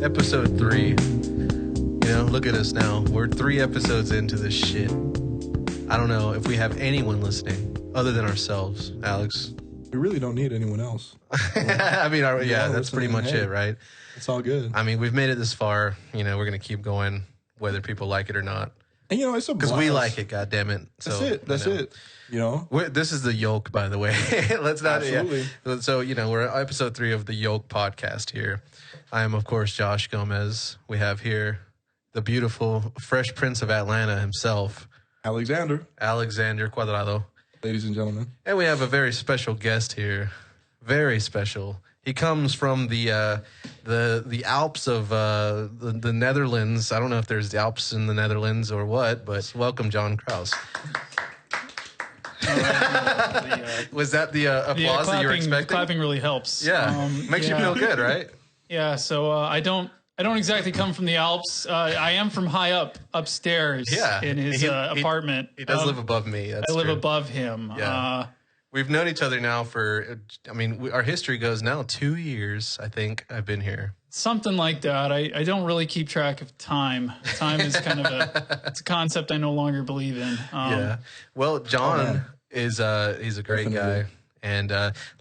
Episode 3. You know, look at us now. We're 3 episodes into this shit. I don't know if we have anyone listening other than ourselves, Alex. We really don't need anyone else. I mean, yeah, that's pretty much it, right? It's all good. I mean, we've made it this far. You know, we're going to keep going whether people like it or not. And, you know, it's a because we like it, goddammit. So, that's it. You know? This is the Yolk, by the way. Let's not. Absolutely. Yeah. So, you know, we're at episode 3 of the Yolk podcast here. I am, of course, Josh Gomez. We have here the beautiful Fresh Prince of Atlanta himself. Alexander Cuadrado. Ladies and gentlemen. And we have a very special guest here. Very special. He comes from the Alps of the Netherlands. I don't know if there's the Alps in the Netherlands or what, but welcome, John Kraus. Was that the applause that you were expecting? Clapping really helps. Yeah, makes you feel good, right? Yeah. So I don't exactly come from the Alps. I am from high upstairs. In his apartment. He does live above me. That's I live true. above him. Yeah. We've known each other now for, I mean, our history goes now 2 years, I think I've been here. Something like that. I don't really keep track of time. Time is kind of it's a concept I no longer believe in. Yeah. Well, John he's a great guy. And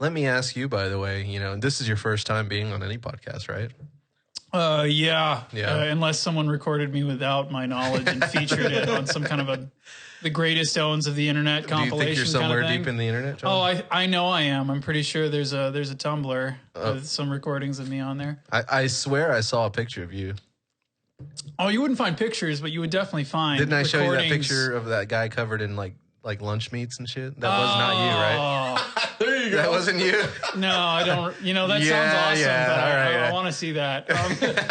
let me ask you, by the way, you know, this is your first time being on any podcast, right? Yeah. Unless someone recorded me without my knowledge and featured it on some kind of the greatest owns of the internet compilation. Do you think you're somewhere kind of deep in the internet, John? Oh, I know I am. I'm pretty sure there's a Tumblr with some recordings of me on there. I swear I saw a picture of you. Oh, you wouldn't find pictures, but you would definitely find Didn't I recordings. show you that picture of that guy covered in like lunch meats and shit? That was not you, right? There you go. That wasn't you? No, I don't. You know, that sounds awesome, but I want to see that.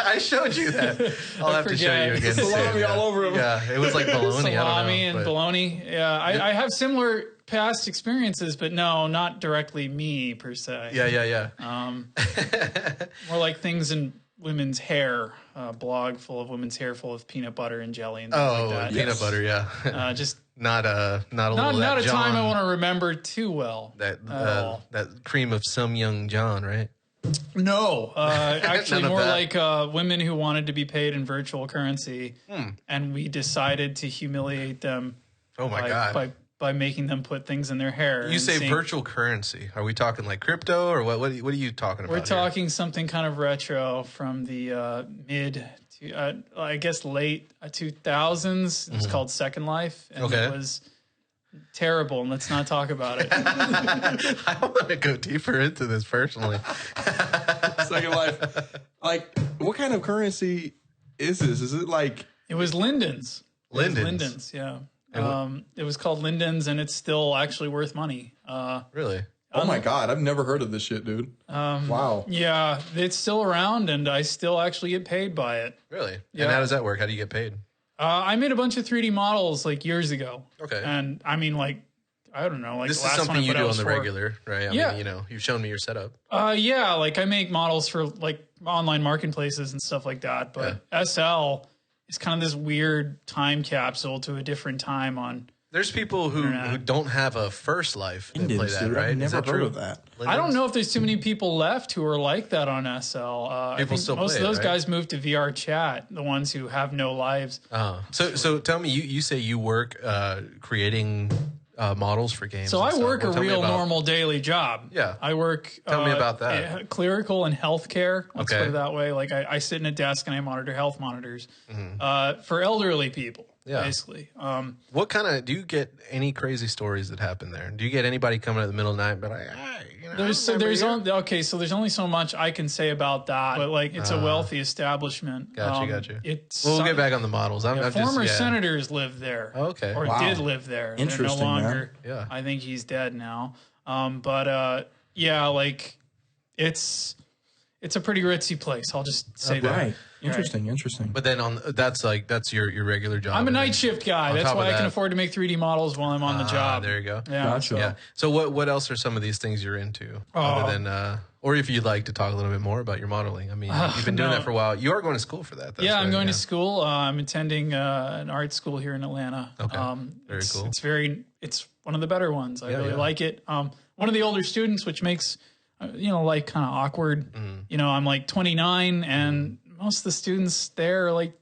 I showed you that. I'll have to show you again soon. Salami all over him. Yeah, it was like bologna. Salami and bologna. Yeah, I have similar past experiences, but no, not directly me per se. Yeah. More like things in women's hair. A blog full of women's hair, full of peanut butter and jelly and things like that. Peanut butter, yeah. Just not a time I want to remember too well. That cream of some young John, right? No, actually more like women who wanted to be paid in virtual currency, and we decided to humiliate them. Oh my God! By making them put things in their hair. You say virtual currency? Are we talking like crypto or what? What are you talking about? We're talking something kind of retro from the mid to I guess late 2000s. It was called Second Life, and it was terrible. And let's not talk about it. I want to go deeper into this personally. Second Life. Like, what kind of currency is this? Is it like... It was Linden's. Linden's, yeah. It was called Linden's, and it's still actually worth money. Really? Oh my God, I've never heard of this shit, dude. Wow. Yeah, it's still around, and I still actually get paid by it. Really? Yeah. And how does that work? How do you get paid? I made a bunch of 3D models like years ago. Okay. And I mean, like, I don't know. Like this the last is something one you do on the for. regular, right? I Yeah. mean, you know, you've shown me your setup. Yeah, like I make models for like online marketplaces and stuff like that. But SL is kind of this weird time capsule to a different time on. There's people who don't have a first life that play that, right? I've never heard of that. I don't know if there's too many people left who are like that on SL. I think still most play of those it, right? guys moved to VR chat, the ones who have no lives. So tell me, you say you work creating models for games. So I work a real normal normal daily job. Yeah. I work. Tell me about that. Clerical and healthcare. Let's Okay. put it that way. Like I sit in a desk and I monitor health monitors for elderly people. Yeah. Basically. What kind of, do you get any crazy stories that happen there? Do you get anybody coming at the middle of the night, but so there's only so much I can say about that. But like it's a wealthy establishment. Got you. We'll get back on the models. Former senators live there. Oh, okay. Or did live there. Interesting, They're no longer. man. Yeah. I think he's dead now. Yeah, like it's a pretty ritzy place. I'll just say that. Right. Interesting. But then that's your regular job. I'm a night shift guy. That's why I can that- afford to make 3D models while I'm on the job. There you go. Yeah. Gotcha. Yeah. So what else are some of these things you're into other than or if you'd like to talk a little bit more about your modeling? I mean, you've been doing that for a while. You are going to school for that. Yeah, I'm going to school. I'm attending an art school here in Atlanta. Okay. Very cool. It's one of the better ones. I really like it. One of the older students, which makes like kind of awkward. You know, I'm like 29 and most of the students there are like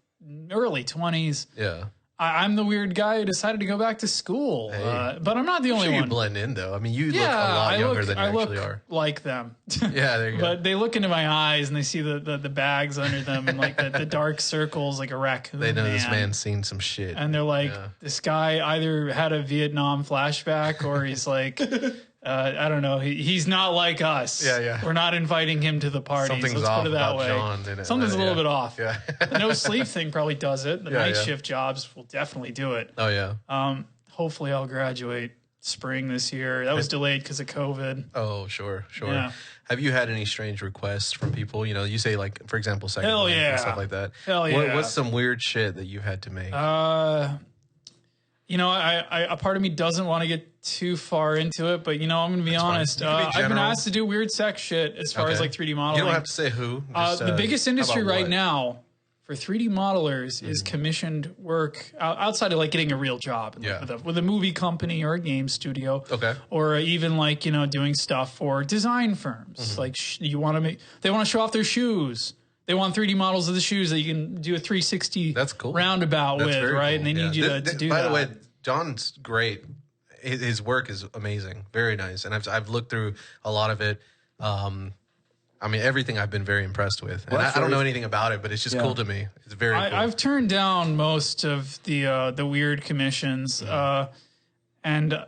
early 20s. Yeah. I'm the weird guy who decided to go back to school, Hey. but I'm not the only Sure, you one. blend in though. I mean, you look a lot younger than you actually are. Like them. Yeah, there you go. But they look into my eyes and they see the bags under them and like the dark circles like a raccoon. They know this man's seen some shit. And they're like, this guy either had a Vietnam flashback or he's like, I don't know. He's not like us. Yeah. We're not inviting him to the parties. Something's Let's off put it that about way. John. Something's a little bit off. Yeah. The no sleep thing probably does it. The night shift jobs will definitely do it. Oh, yeah. Hopefully I'll graduate spring this year. That was delayed because of COVID. Oh, sure. Yeah. Have you had any strange requests from people? You know, you say like, for example, second Hell Life yeah. and stuff like that. Hell yeah. What's some weird shit that you had to make? You know, a part of me doesn't want to get too far into it, but you know, I'm going to be honest. I've been asked to do weird sex shit as far as like 3D modeling. You don't have to say who. Just, the biggest industry right what? now for 3D modelers is commissioned work outside of like getting a real job with a movie company or a game studio. Okay. Or even like, you know, doing stuff for design firms. Like they want to show off their shoes. They want 3D models of the shoes that you can do a 360 That's cool. roundabout That's with, very right? cool. And they need you to do by that. the way, John's great. His work is amazing, very nice, and I've looked through a lot of it. I mean, everything I've been very impressed with, and I don't know anything about it, but it's just cool to me. It's very cool. I've turned down most of the weird commissions, and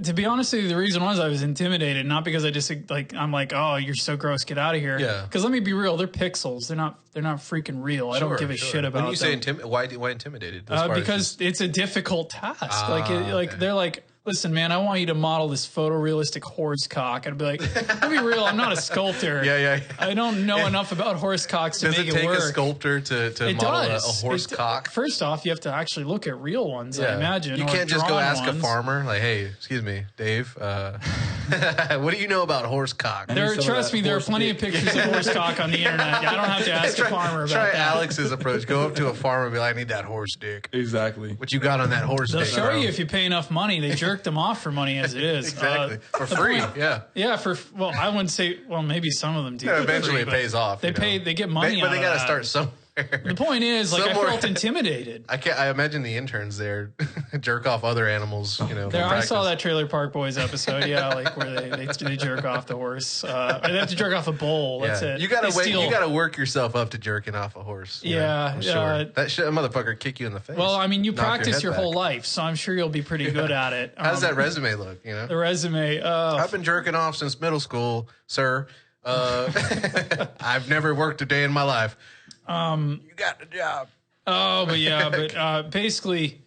to be honest with you, the reason was I was intimidated, not because I just like I'm like, oh, you're so gross, get out of here. Yeah. Because let me be real, they're pixels. They're not freaking real. I don't give a shit about. When you say them. why intimidated? Because it's a difficult task. They're like, listen, man, I want you to model this photorealistic horse cock. I'd be like, let me be real, I'm not a sculptor. Yeah. I don't know enough about horse cocks to make it work. Does it take a sculptor to model a horse cock? First off, you have to actually look at real ones, I imagine. You can't just go ask a farmer, like, hey, excuse me, Dave, what do you know about horse cock? Trust me, there are plenty of pictures of horse cock on the internet. I don't have to ask a farmer about Try that. Alex's approach. Go up to a farmer and be like, I need that horse dick. Exactly. What you got on that horse They'll dick? show bro? you if you pay enough money. They jerk them off for money as it is. Exactly. For free, yeah. Yeah, I wouldn't say, well, maybe some of them do. Yeah, eventually it pays off. They get money but out they of got to that. start somewhere. The point is, like, Somewhere. I felt intimidated. I imagine the interns there jerk off other animals, you know. I saw that Trailer Park Boys episode, like where they jerk off the horse. Or they have to jerk off a bull. That's it. You gotta work yourself up to jerking off a horse. Yeah, I'm sure. That motherfucker kick you in the face. Well, I mean, you knock practice your head whole back. life, so I'm sure you'll be pretty good at it. How's that resume look? You know, the resume. I've been jerking off since middle school, sir. I've never worked a day in my life. You got the job. Oh, but basically,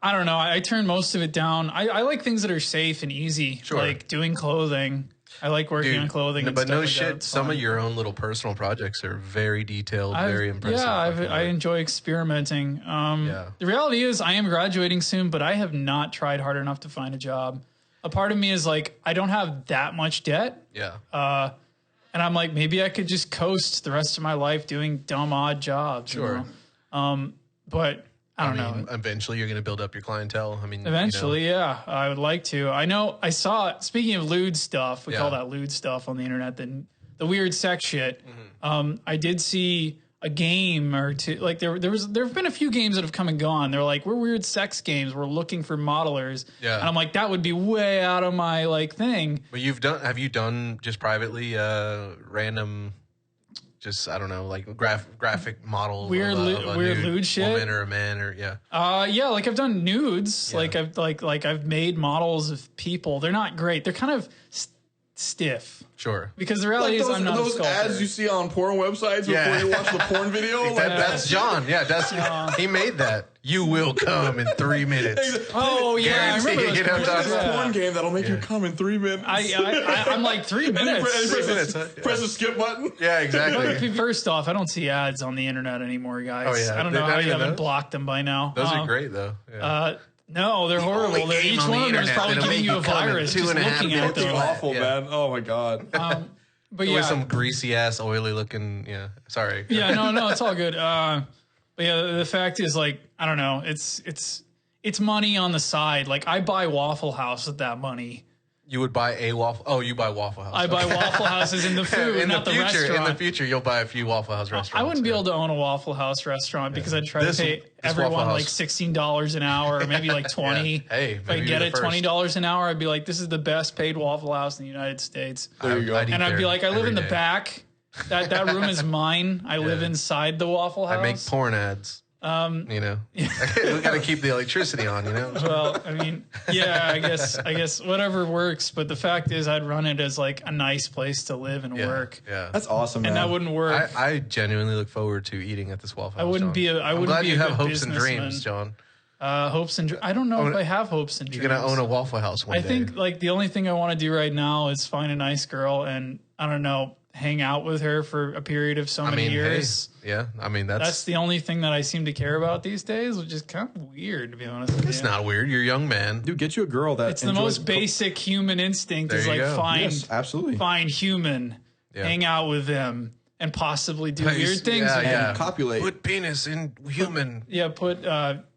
I don't know. I turn most of it down. I like things that are safe and easy, like doing clothing. I like working on clothing. And but stuff no like shit. that. Some of your own little personal projects are very detailed, very impressive. Yeah, I enjoy experimenting. The reality is, I am graduating soon, but I have not tried hard enough to find a job. A part of me is like, I don't have that much debt. Yeah. And I'm like, maybe I could just coast the rest of my life doing dumb, odd jobs. Sure. You know? But I don't know. Eventually, you're going to build up your clientele. I mean, Eventually, yeah, I would like to. I know. I saw. Speaking of lewd stuff, we call that lewd stuff on the internet. The weird sex shit. I did see a game or two. Like there have been a few games that have come and gone. They're like, we're weird sex games. We're looking for modelers. Yeah. And I'm like, that would be way out of my thing. But have you done just privately random? Just I don't know, like graphic model, weird lewd shit, woman or a man or like I've done nudes, like I've made models of people. They're not great. They're kind of stiff. Sure. Because the reality is I'm not those a sculptor. ads you see on porn websites before you watch the porn video. That's John. Yeah, he made that. You will come in 3 minutes. Oh yeah, I remember this porn game that'll make you come in 3 minutes. I'm like 3 minutes. Press the skip button. Yeah, exactly. First off, I don't see ads on the internet anymore, guys. Oh yeah. I don't know how you haven't blocked them by now. Those are great though. Yeah. No, they're horrible. Each one of them is probably giving you a virus just looking at them. It's awful, man. Oh my god. But with some greasy ass, oily looking. Yeah, sorry. Yeah, no, it's all good. But yeah, the fact is, like, I don't know. It's money on the side. Like, I buy Waffle House with that money. You would buy a waffle. Oh, you buy Waffle House. I buy Waffle Houses in the food, not the restaurant. In the future, you'll buy a few Waffle House restaurants. I wouldn't be able to own a Waffle House restaurant because I'd try to pay everyone like $16 an hour, or maybe like $20. Hey, if I get it $20 an hour, I'd be like, this is the best paid Waffle House in the United States. There you go. And I'd be like, I live in the back. That room is mine. I live inside the Waffle House. I make porn ads. We got to keep the electricity on, Well, I mean, yeah, I guess whatever works. But the fact is, I'd run it as like a nice place to live and work. Yeah, that's awesome, man. And that wouldn't work. I genuinely look forward to eating at this Waffle House. I wouldn't be. I'm glad be you a have good hopes and dreams, John. Hopes and I don't know if I have hopes and dreams. You're gonna own a Waffle House one day. I think like the only thing I want to do right now is find a nice girl and I don't know, hang out with her for a period of many years. Hey, yeah, I mean that's the only thing that I seem to care about these days, which is kind of weird to be honest with you. It's not weird. You're a young man. Dude, get you a girl that it's the most basic human instinct is like find human, hang out with them, and possibly do weird things with them. Copulate. Put penis in human. Put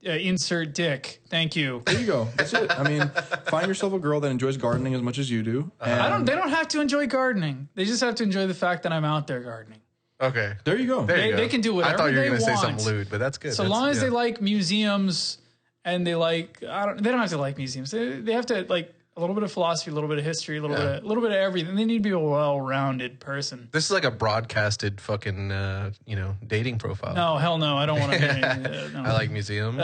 insert dick. Thank you. There you go. That's it. I mean, find yourself a girl that enjoys gardening as much as you do. They don't have to enjoy gardening. They just have to enjoy the fact that I'm out there gardening. Okay. There you go. They can do whatever they want. I thought you were going to say something lewd, but that's good. So long as they like museums and they like, they don't have to like museums. They have to like a little bit of philosophy, a little bit of history, a little bit of everything. They need to be a well-rounded person. This is like a broadcasted fucking, dating profile. No, hell no. I don't want to. No. I like museums,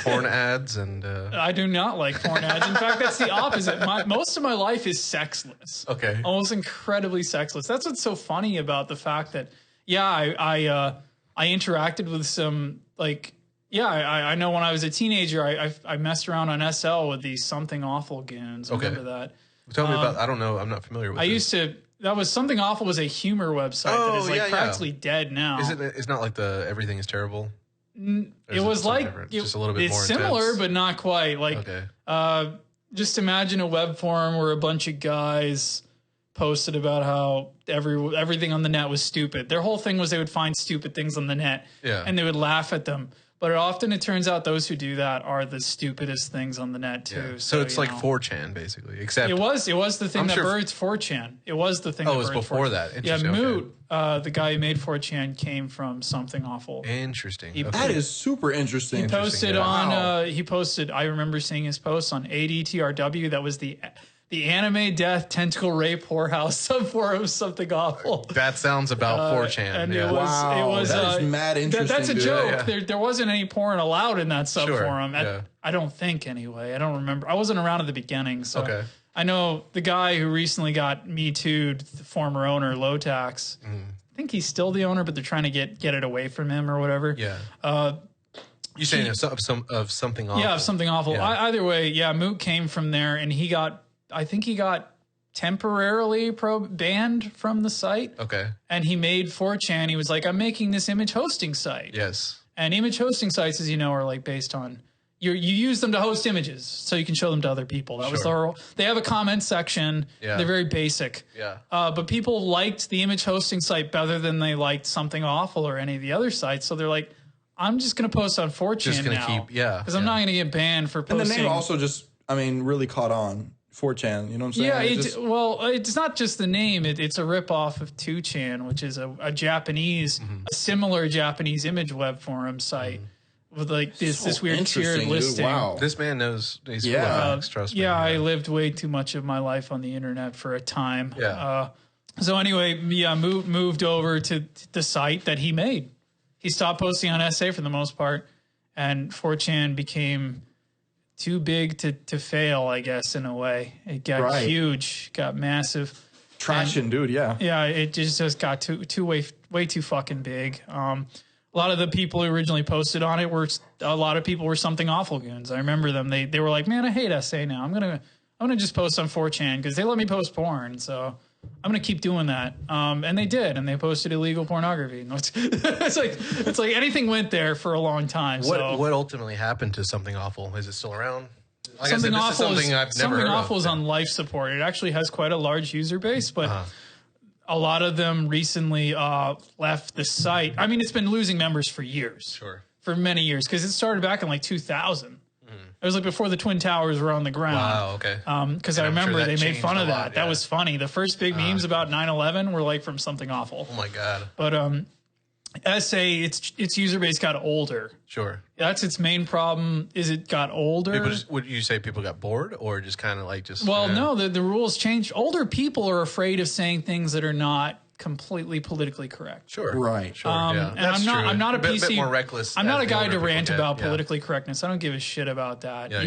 porn ads, and I do not like porn ads. In fact, that's the opposite. Most of my life is sexless. Okay, almost incredibly sexless. That's what's so funny about the fact that I interacted with some like. Yeah, I know when I was a teenager, I messed around on SL with these Something Awful goons. Remember that? Tell me about. I don't know. I'm not familiar with. That was Something Awful was a humor website that is like practically dead now. It's not like the Everything is Terrible. It was like just a little bit more. It's similar, intense? but not quite. Like, just imagine a web forum where a bunch of guys posted about how everything on the net was stupid. Their whole thing was they would find stupid things on the net, and they would laugh at them. But it turns out those who do that are the stupidest things on the net too. Yeah. So it's like 4chan basically, except it was the thing that birthed 4chan. It was the thing. Oh, it was before that. Yeah, Moot, the guy who made 4chan, came from Something Awful. Interesting. That is super interesting. He posted on. He posted. I remember seeing his post on ADTRW. That was the anime death tentacle rape whorehouse subforum Something Awful. That sounds about 4chan. And it was that is mad interesting. That's a joke. Yeah. There wasn't any porn allowed in that subforum. I don't think anyway. I don't remember. I wasn't around at the beginning, so I know the guy who recently got Me Too'd, the former owner, Lotax. I think he's still the owner, but they're trying to get it away from him or whatever. Yeah. You saying of Something Awful? Yeah, of Something Awful. Yeah. Either way, Moot came from there, and I think he got temporarily banned from the site. Okay. And he made 4chan. He was like, I'm making this image hosting site. Yes. And image hosting sites, as you know, are like based on you use them to host images so you can show them to other people. That was the role. They have a comment section. Yeah. They're very basic. Yeah. But people liked the image hosting site better than they liked Something Awful or any of the other sites. So they're like, I'm just going to post on 4chan now. Because I'm not going to get banned for posting. And the name also just, really caught on. 4chan, you know what I'm saying? Yeah, it's not just the name. It's a ripoff of 2chan, which is a Japanese, a similar Japanese image web forum site with like this weird tiered listing. Wow. This man knows. He's full of facts, trust me. Yeah, I lived way too much of my life on the internet for a time. Yeah. So anyway, moved over to the site that he made. He stopped posting on SA for the most part, and 4chan became too big to fail, I guess, in a way. It got huge, got massive. Traction, dude, yeah. Yeah, it just got way too fucking big. A lot of the people who originally posted on it a lot of people were Something Awful goons. I remember them. They were like, man, I hate SA now. I'm gonna just post on 4chan because they let me post porn, so I'm gonna keep doing that. And they did, and they posted illegal pornography. It's like anything went there for a long time. What ultimately happened to Something Awful? Is it still around? Like Something Awful I've never heard of. Something Awful is on life support. It actually has quite a large user base, but a lot of them recently left the site. I mean, it's been losing members for years. Sure. For many years, because it started back in like 2000. It was like before the Twin Towers were on the ground. Wow, okay. Because I remember they made fun of that. Yeah. That was funny. The first big memes about 9/11 were like from something awful. Oh my God. But SA, its user base got older. Sure. That's its main problem. Is it got older? Would you say people got bored or just kind of like just? Well, no, the rules changed. Older people are afraid of saying things that are not completely politically correct. Sure. Right. Sure. And I'm not a PC. Bit more reckless. I'm not a guy to older rant people about get. politically correctness. I don't give a shit about that. Yeah,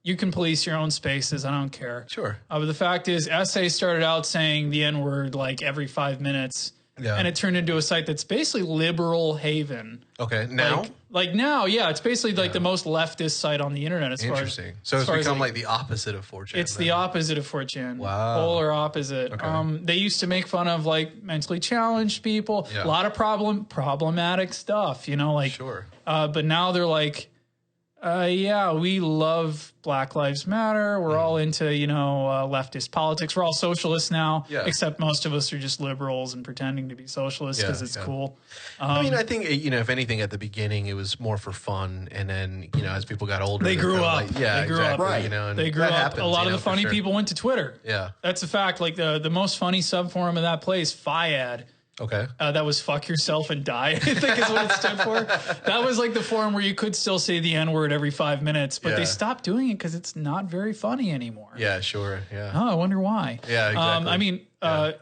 You can police your own spaces. I don't care. Sure. But the fact is, SA started out saying the N word like every 5 minutes. Yeah. And it turned into a site that's basically liberal haven. Okay. Now. Like now, yeah, it's basically like the most leftist site on the internet as far as. Interesting. So it's become like the opposite of 4chan. It's the opposite of 4chan. Wow. Polar opposite. Okay. They used to make fun of like mentally challenged people. Yeah. A lot of problematic stuff, you know, like. Sure. But now they're like, yeah, we love Black Lives Matter. We're all into, you know, leftist politics. We're all socialists now, except most of us are just liberals and pretending to be socialists because it's cool. I mean, I think, you know, if anything, at the beginning, it was more for fun. And then, you know, as people got older, They grew up. Like, They grew up. Right. You know, and they grew that up. happens, A lot you of know, the funny for sure. people went to Twitter. Yeah. That's a fact. Like the most funny subforum of that place, FIAD. Okay. That was fuck yourself and die, I think is what it stood for. That was like the forum where you could still say the N-word every 5 minutes, but they stopped doing it because it's not very funny anymore. Yeah, sure. Yeah. Oh, I wonder why. Yeah, exactly. I mean,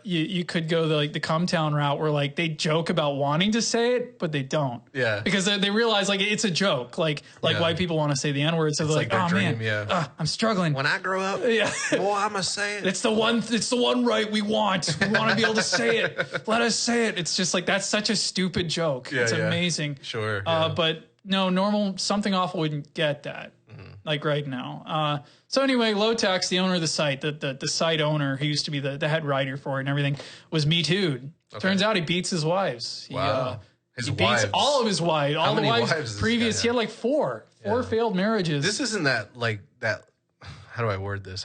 you could go the Cumtown route where like they joke about wanting to say it, but they don't. Yeah. Because they realize like it's a joke. Like white people want to say the N-word, so they're like, oh dream, man, I'm struggling. When I grow up, boy, I'm gonna say it. It's the one right we want. We want to be able to say it. Let us say it. It's just like that's such a stupid joke. It's amazing. Sure. But no, normal something awful wouldn't get that. Like right now. So anyway, Lotex, the owner of the site, the site owner who used to be the head writer for it and everything, was Me Too'd. Turns out he beats his wives. Wow. He beats all of his wives. All the wives does previous. He had like four failed marriages. This isn't that like that. How do I word this?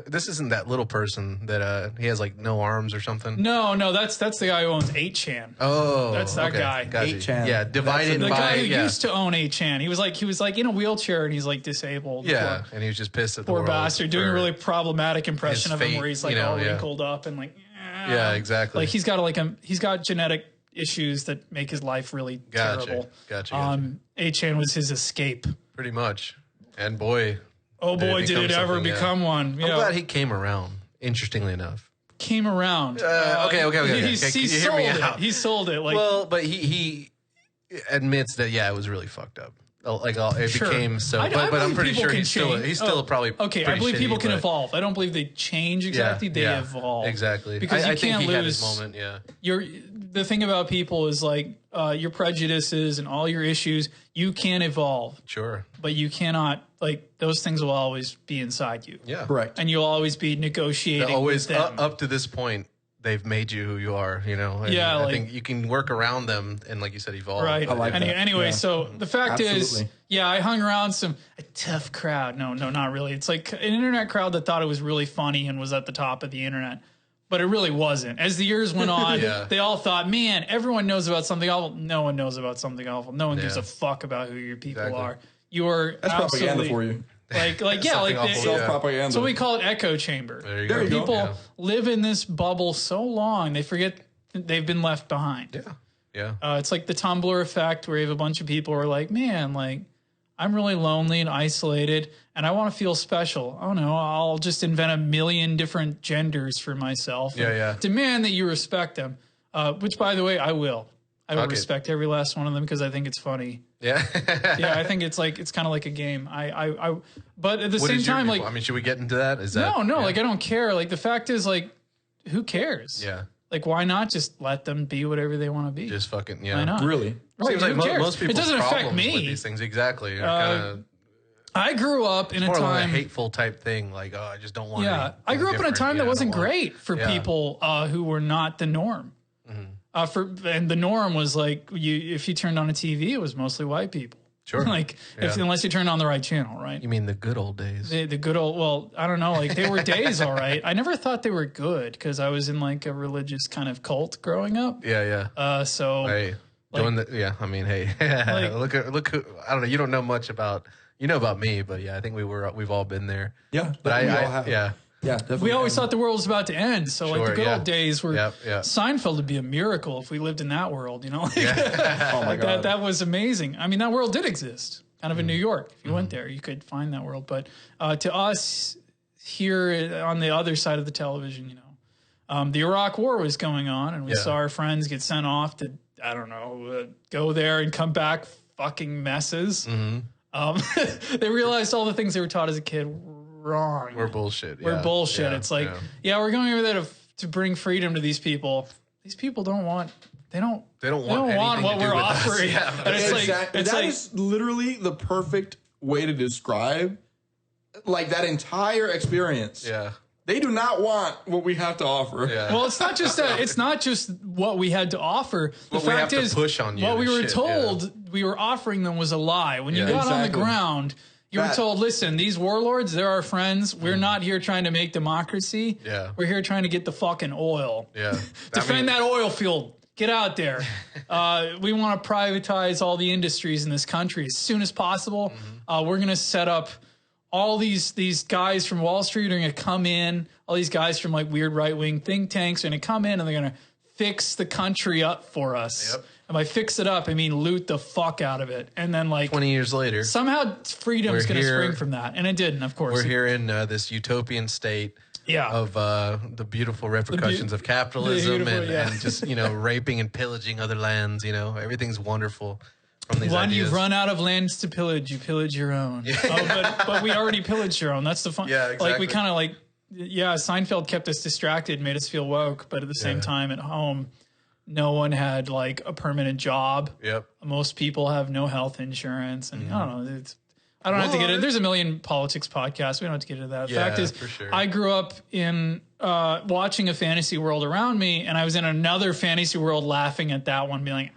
This isn't that little person that he has like no arms or something. No, that's the guy who owns 8chan. Oh, that's that guy. 8chan. Yeah, divided the by guy who used to own 8chan. He was like in a wheelchair and he's like disabled. Yeah, and he was just pissed at the poor world bastard, doing a really problematic impression of him where he's like all wrinkled up and like. Yeah, exactly. Like he's got genetic issues that make his life really terrible. Gotcha. 8chan was his escape. Pretty much, and boy. Oh boy, did it ever become one. I'm glad he came around, interestingly enough. Came around. Okay. He sold it. He sold it. Like, well, but he admits that, it was really fucked up. Like, it became so, but I'm pretty sure he's still probably okay, I believe people can evolve. I don't believe they change exactly. They evolve. Exactly. Because I can't think he lose. Had his moment, The thing about people is like your prejudices and all your issues, you can evolve. Sure. But you cannot, like, those things will always be inside you. Yeah. Correct. And you'll always be negotiating always with them. Up to this point, they've made you who you are, you know? And I think you can work around them and, like you said, evolve. Right. I like that. Anyway, so the fact is, Absolutely. I hung around a tough crowd. No, not really. It's like an internet crowd that thought it was really funny and was at the top of the internet. But it really wasn't. As the years went on, they all thought, man, everyone knows about something awful. No one knows about something awful. No one gives a fuck about who your people are. You're That's propaganda for you. Self-propaganda. So we call it echo chamber. There you go. People live in this bubble so long, they forget they've been left behind. Yeah. It's like the Tumblr effect where you have a bunch of people who are like, man, like, I'm really lonely and isolated and I want to feel special. Oh no, I'll just invent a million different genders for myself. Yeah. Demand that you respect them. Which, by the way, I will. I will respect every last one of them because I think it's funny. Yeah. I think it's kind of like a game. But at the same time, like, I mean, should we get into that? Is that no, like, I don't care. Like, the fact is, like, who cares? Yeah. Like, why not just let them be whatever they want to be? Just fucking, Why not? Really? Right, seems like most people. It doesn't affect me. With these things, exactly. I grew up in a more time. like a hateful type thing, like, I just don't want. Yeah, I grew up in a time that wasn't great for people who were not the norm. Mm-hmm. And the norm was like if you turned on a TV, it was mostly white people. Sure. Like unless you turned on the right channel, right? You mean the good old days? The good old. Well, I don't know. Like they were days, all right. I never thought they were good because I was in like a religious kind of cult growing up. Yeah. So. Hey, I mean, hey, look who, I don't know. You don't know much about, You know about me, but yeah, I think we've all been there. Yeah, but we all have. Yeah. Yeah, definitely. We always thought the world was about to end. So like the good old days were Seinfeld would be a miracle if we lived in that world, you know? Like, oh my God. That was amazing. I mean, that world did exist kind of in New York. If you went there, you could find that world. But to us here on the other side of the television, you know, the Iraq War was going on and we saw our friends get sent off to, I don't know, go there and come back fucking messes. They realized all the things they were taught as a kid wrong. We're bullshit. We're bullshit. It's like, we're going over there to bring freedom to these people. These people don't want. They don't want what we're offering. And it's exactly. Like, that is literally the perfect way to describe like that entire experience. Yeah. They do not want what we have to offer. Yeah. Well, it's not just that. It's not just what we had to offer. The what we fact have is, to push on you what we were shit, told we were offering them was a lie. When you got on the ground, you were told, listen, these warlords, they're our friends. We're not here trying to make democracy. Yeah. We're here trying to get the fucking oil. Yeah. Defend that oil field. Get out there. We want to privatize all the industries in this country as soon as possible. We're going to set up all these guys from Wall Street are going to come in. All these guys from like weird right-wing think tanks are going to come in and they're going to fix the country up for us. Yep. And by fix it up, I mean loot the fuck out of it. And then like 20 years later, somehow freedom is going to spring from that. And it didn't, of course. We're here in this utopian state of the beautiful repercussions of capitalism and just, you know, raping and pillaging other lands. You know, everything's wonderful from these When ideas. you've run out of lands to pillage, you pillage your own. But we already pillaged your own. That's the fun. Yeah, exactly. Like we kind of like, Seinfeld kept us distracted, made us feel woke, but at the same time at home, no one had like a permanent job. Yep. Most people have no health insurance, and I don't know. I don't have to get into. There's a million politics podcasts. We don't have to get into that. The fact is, for sure. I grew up in watching a fantasy world around me, and I was in another fantasy world laughing at that one, being like,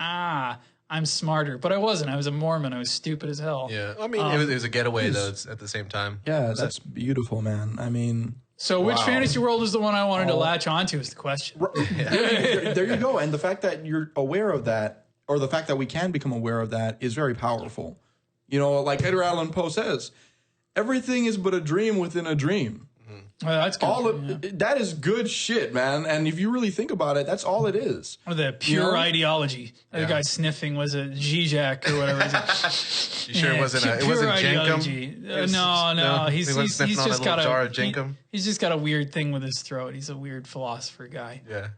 I'm smarter. But I wasn't. I was a Mormon. I was stupid as hell. Yeah. I mean, it was a getaway, though, at the same time. Yeah, that's beautiful, man. I mean... So which fantasy world is the one I wanted to latch onto is the question. There you go. And the fact that you're aware of that, or the fact that we can become aware of that, is very powerful. You know, like Edgar Allan Poe says, everything is but a dream within a dream. Well, that's good. That is good shit, man. And if you really think about it, that's all it is. Or the pure ideology. The guy sniffing was a Zizek or whatever. You sure it wasn't Jenkum? No. He's just got jar of Jenkum. He's just got a weird thing with his throat. He's a weird philosopher guy. Yeah.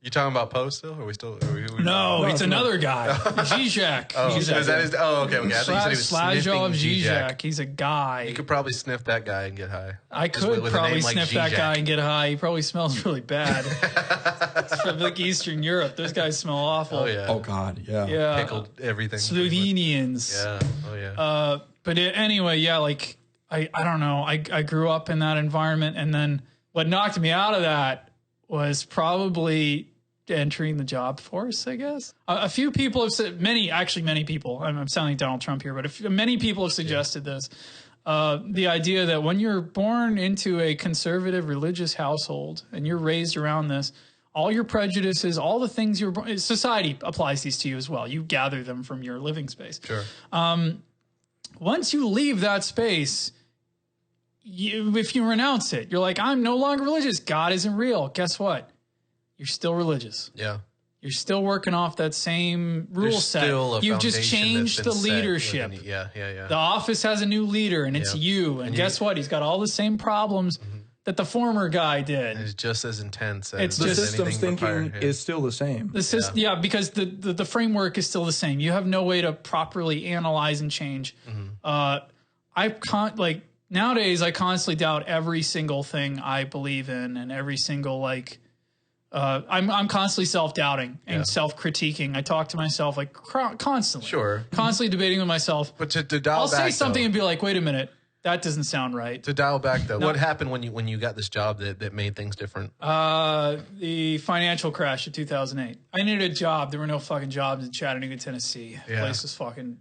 You talking about Poe still? Are we still? No, it's another guy. Zizek. Is that his? Oh, okay. I think he said he was sniffing Zizek. He's a guy. You could probably sniff that guy and get high. I could probably sniff that guy and get high. He probably smells really bad. It's from like Eastern Europe. Those guys smell awful. Oh yeah. Oh God. Yeah. Yeah. Pickled everything. Slovenians. Yeah. Oh yeah. But anyway, like I don't know. I grew up in that environment, and then what knocked me out of that was probably entering the job force, I guess. A few people have said, many people, I'm sounding Donald Trump here, but many people have suggested this. The idea that when you're born into a conservative religious household and you're raised around this, all your prejudices, all the things society applies these to you as well. You gather them from your living space. Sure. Once you leave that space, if you renounce it, you're like, I'm no longer religious. God isn't real. Guess what? You're still religious. Yeah. You're still working off that same rule set. You've just changed the leadership. Yeah. The office has a new leader, and it's you. And guess what? He's got all the same problems that the former guy did. And it's just as intense as the system's thinking is still the same. The system, because the framework is still the same. You have no way to properly analyze and change. Nowadays, I constantly doubt every single thing I believe in, and every single I'm constantly self-doubting and self-critiquing. I talk to myself like constantly. Sure. Constantly debating with myself. But to dial I'll back, say something and be like, wait a minute, that doesn't sound right. To dial back though, what happened when you got this job that made things different? The financial crash of 2008. I needed a job. There were no fucking jobs in Chattanooga, Tennessee. The place was fucking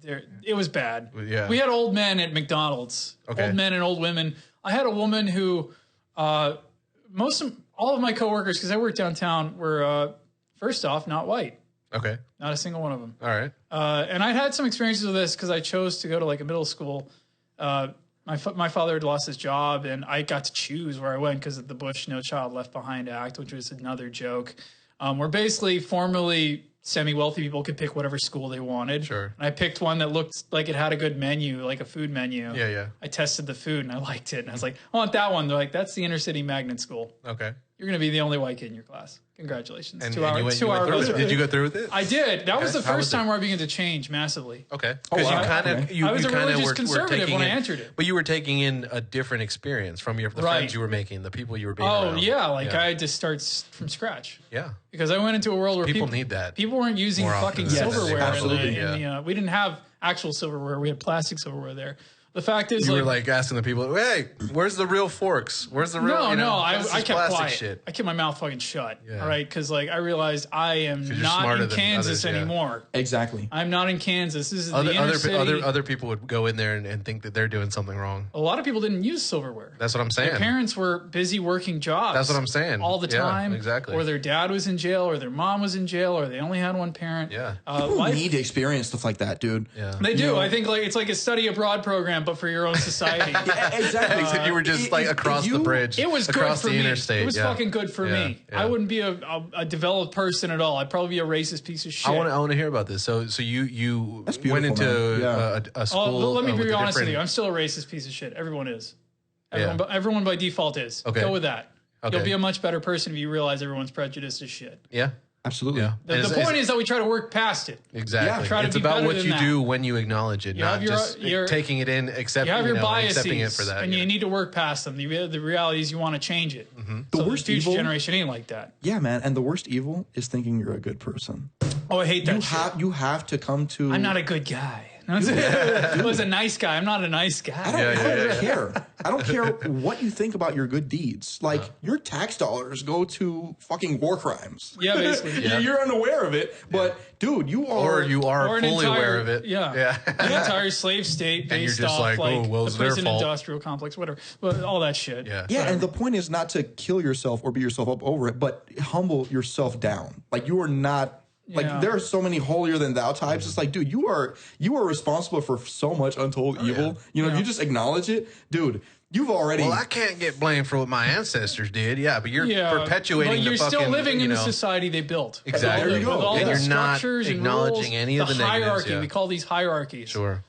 there. It was bad. Yeah. We had old men at McDonald's. Okay. Old men and old women. I had a woman who all of my coworkers, because I worked downtown, were first off not white. Okay. Not a single one of them. All right. And I'd had some experiences with this because I chose to go to like a middle school. My father had lost his job, and I got to choose where I went because of the Bush No Child Left Behind Act, which was another joke. Where basically formerly semi-wealthy people could pick whatever school they wanted. Sure. And I picked one that looked like it had a good menu, like a food menu. Yeah, yeah. I tested the food and I liked it. And I was like, I want that one. They're like, that's the inner city magnet school. Okay. You're going to be the only white kid in your class. Congratulations. And, 2 hours. you went 2 hour through bus it? ride. Did you go through with it? I did. That was the How was first it? time where I began to change massively. Okay. Because wow. you kind of Okay. you I was you a kind of religious were conservative taking when I in, entered it. But you were taking in a different experience from the Right. friends you were making, the people you were being Oh, around. yeah. Like Yeah. I had to start from scratch. Yeah. Because I went into a world where People need that People weren't using more often fucking than Yes, silverware. absolutely, We didn't have actual silverware. We had plastic silverware there. The fact is, You were like asking the people, "Hey, where's the real forks? Where's the real?" no, you know, I this is kept plastic quiet. shit. I kept my mouth fucking shut. Yeah. All right, because like I realized I am you're not smarter in than Kansas others, yeah. anymore. Exactly. I'm not in Kansas. This is the inner city. Other people would go in there and think that they're doing something wrong. A lot of people didn't use silverware. That's what I'm saying. Their parents were busy working jobs. That's what I'm saying. All the Yeah, time. exactly. Or their dad was in jail, or their mom was in jail, or they only had one parent. Yeah. People Life- need to experience stuff like that, dude. Yeah. They do. You know- I think like it's like a study abroad program, but for your own society. Exactly. Except you were just like across the bridge. It was across good for the me. interstate. It was yeah. fucking good for Yeah, me. yeah. I wouldn't be a developed person at all. I'd probably be a racist piece of shit. I want to hear about this. So you That's went beautiful, into man. a school. Oh, let me with be a honest with different- you. I'm still a racist piece of shit. Everyone is. Yeah. Everyone by default is. Okay. Go with that. Okay. You'll be a much better person if you realize everyone's prejudiced as shit. Yeah. Absolutely. Yeah. The point is that we try to work past it. Exactly. Yeah, try to It's be about better what than you that. do when you acknowledge it, You not have your- just your- taking it in, accepting, You have your accepting it biases, for that. and yeah. you need to work past them. The reality is you want to change it. The worst The future evil. generation ain't like that. Yeah, man. And the worst evil is thinking you're a good person. Oh, I hate that shit. You have to come to. I'm not a good guy. I was a nice guy. I'm not a nice guy. I don't care. I don't care what you think about your good deeds. Like your tax dollars go to fucking war crimes. Yeah, basically. Yeah. You're unaware of it, but dude, you are. or you are Or an fully entire- aware of it. yeah. Yeah. The entire slave state And you're based just off like, like, oh, well, it's the their prison fault. industrial complex, whatever, but all that shit. Yeah. Yeah, and the point is not to kill yourself or beat yourself up over it, but humble yourself down. Like you are not. Like Yeah. there are so many holier than thou types. It's like, dude, you are responsible for so much untold evil. You know, if you just acknowledge it, dude, you've already. Well, I can't get blamed for what my ancestors did. Yeah, but you're perpetuating but you're the fucking, still living you in the know, society they built. Exactly. There you go. With all And the you're not structures and acknowledging rules, any of the negatives, hierarchy. yeah. We call these hierarchies. Sure.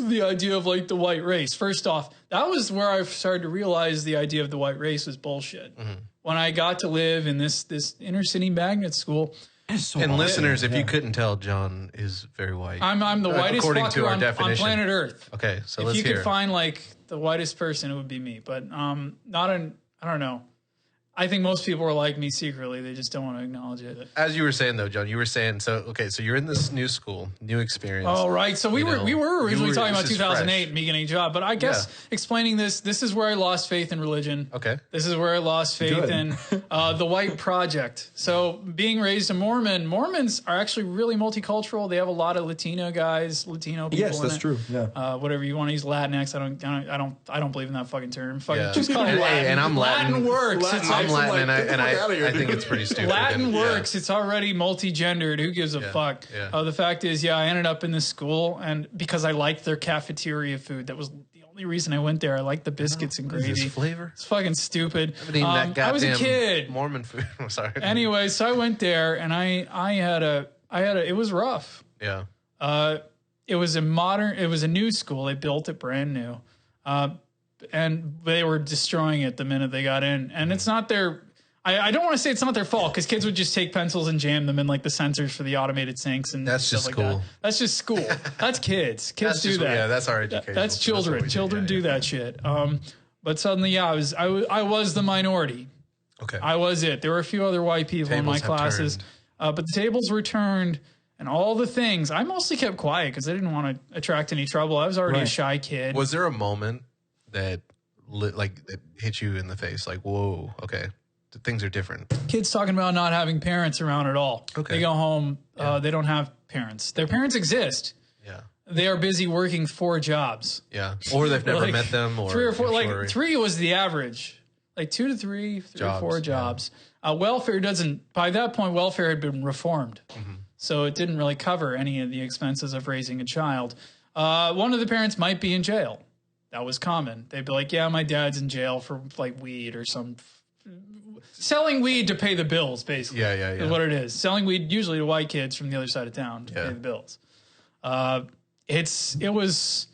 The idea of like the white race. First off, that was where I started to realize the idea of the white race was bullshit. Mm-hmm. When I got to live in this inner city magnet school. So And awesome. listeners, if Yeah. you couldn't tell, John is very white. I'm the whitest according to fucker our on definition. planet Earth. Okay, so If let's you hear. could find like the whitest person, it would be me. But not an. I don't know. I think most people are like me secretly. They just don't want to acknowledge it. As you were saying though, John, you were saying so you're in this new school, new experience. Oh, right. So we You were know, originally talking about this is 2008 fresh. and me getting a job, but I guess explaining this is where I lost faith in religion. Okay. This is where I lost faith Good. in the white project. So being raised a Mormon, Mormons are actually really multicultural. They have a lot of Latino guys, Latino people. Yes, in that's it. true. Yeah. Whatever you want to use, Latinx. I don't believe in that fucking term. Fucking Yeah. just call it And- Latin. and I'm Latin. works. Latin. It's I'm like, Latin, get the fuck outta here, I think dude. it's pretty stupid. Latin And- works. It's already multi-gendered. Who gives a fuck? yeah. The fact is, I ended up in this school, and because I liked their cafeteria food, that was the only reason I went there. I liked the biscuits and What is gravy. this flavor? It's fucking stupid. I haven't eaten that goddamn I was a kid. Mormon food. I'm sorry. Anyway, so I went there, and I had a. It was rough. Yeah. It was a new school. They built it brand new. And they were destroying it the minute they got in. And it's not their, I don't want to say it's not their fault because kids would just take pencils and jam them in like the sensors for the automated sinks and That's stuff just like school. that. That's just school. That's kids. Kids That's do just- that. yeah, that's our education. That's That's children. what we do, Children yeah, do yeah. that shit. But suddenly, I was the minority. Okay. I was it. There were a few other white people in my Tables have classes, but the tables were turned and all the things. I mostly kept quiet because I didn't want to attract any trouble. I was already a Right. shy kid. Was there a moment that that hit you in the face? Like, whoa, okay, things are different. Kids talking about not having parents around at all. Okay. They go home. They don't have parents. Their parents exist. Yeah. They are busy working 4 jobs. Yeah. Or they've never Like, met them. Or 3 or 4. Like sure. 3 was the average. Like 2 to 3, 3 or 4 Jobs, yeah. jobs. Welfare doesn't. By that point, welfare had been reformed. Mm-hmm. So it didn't really cover any of the expenses of raising a child. One of the parents might be in jail. That was common. They'd be like, yeah, my dad's in jail for like weed or selling weed to pay the bills, basically. Yeah. Is what it is. Selling weed usually to white kids from the other side of town to pay the bills. It was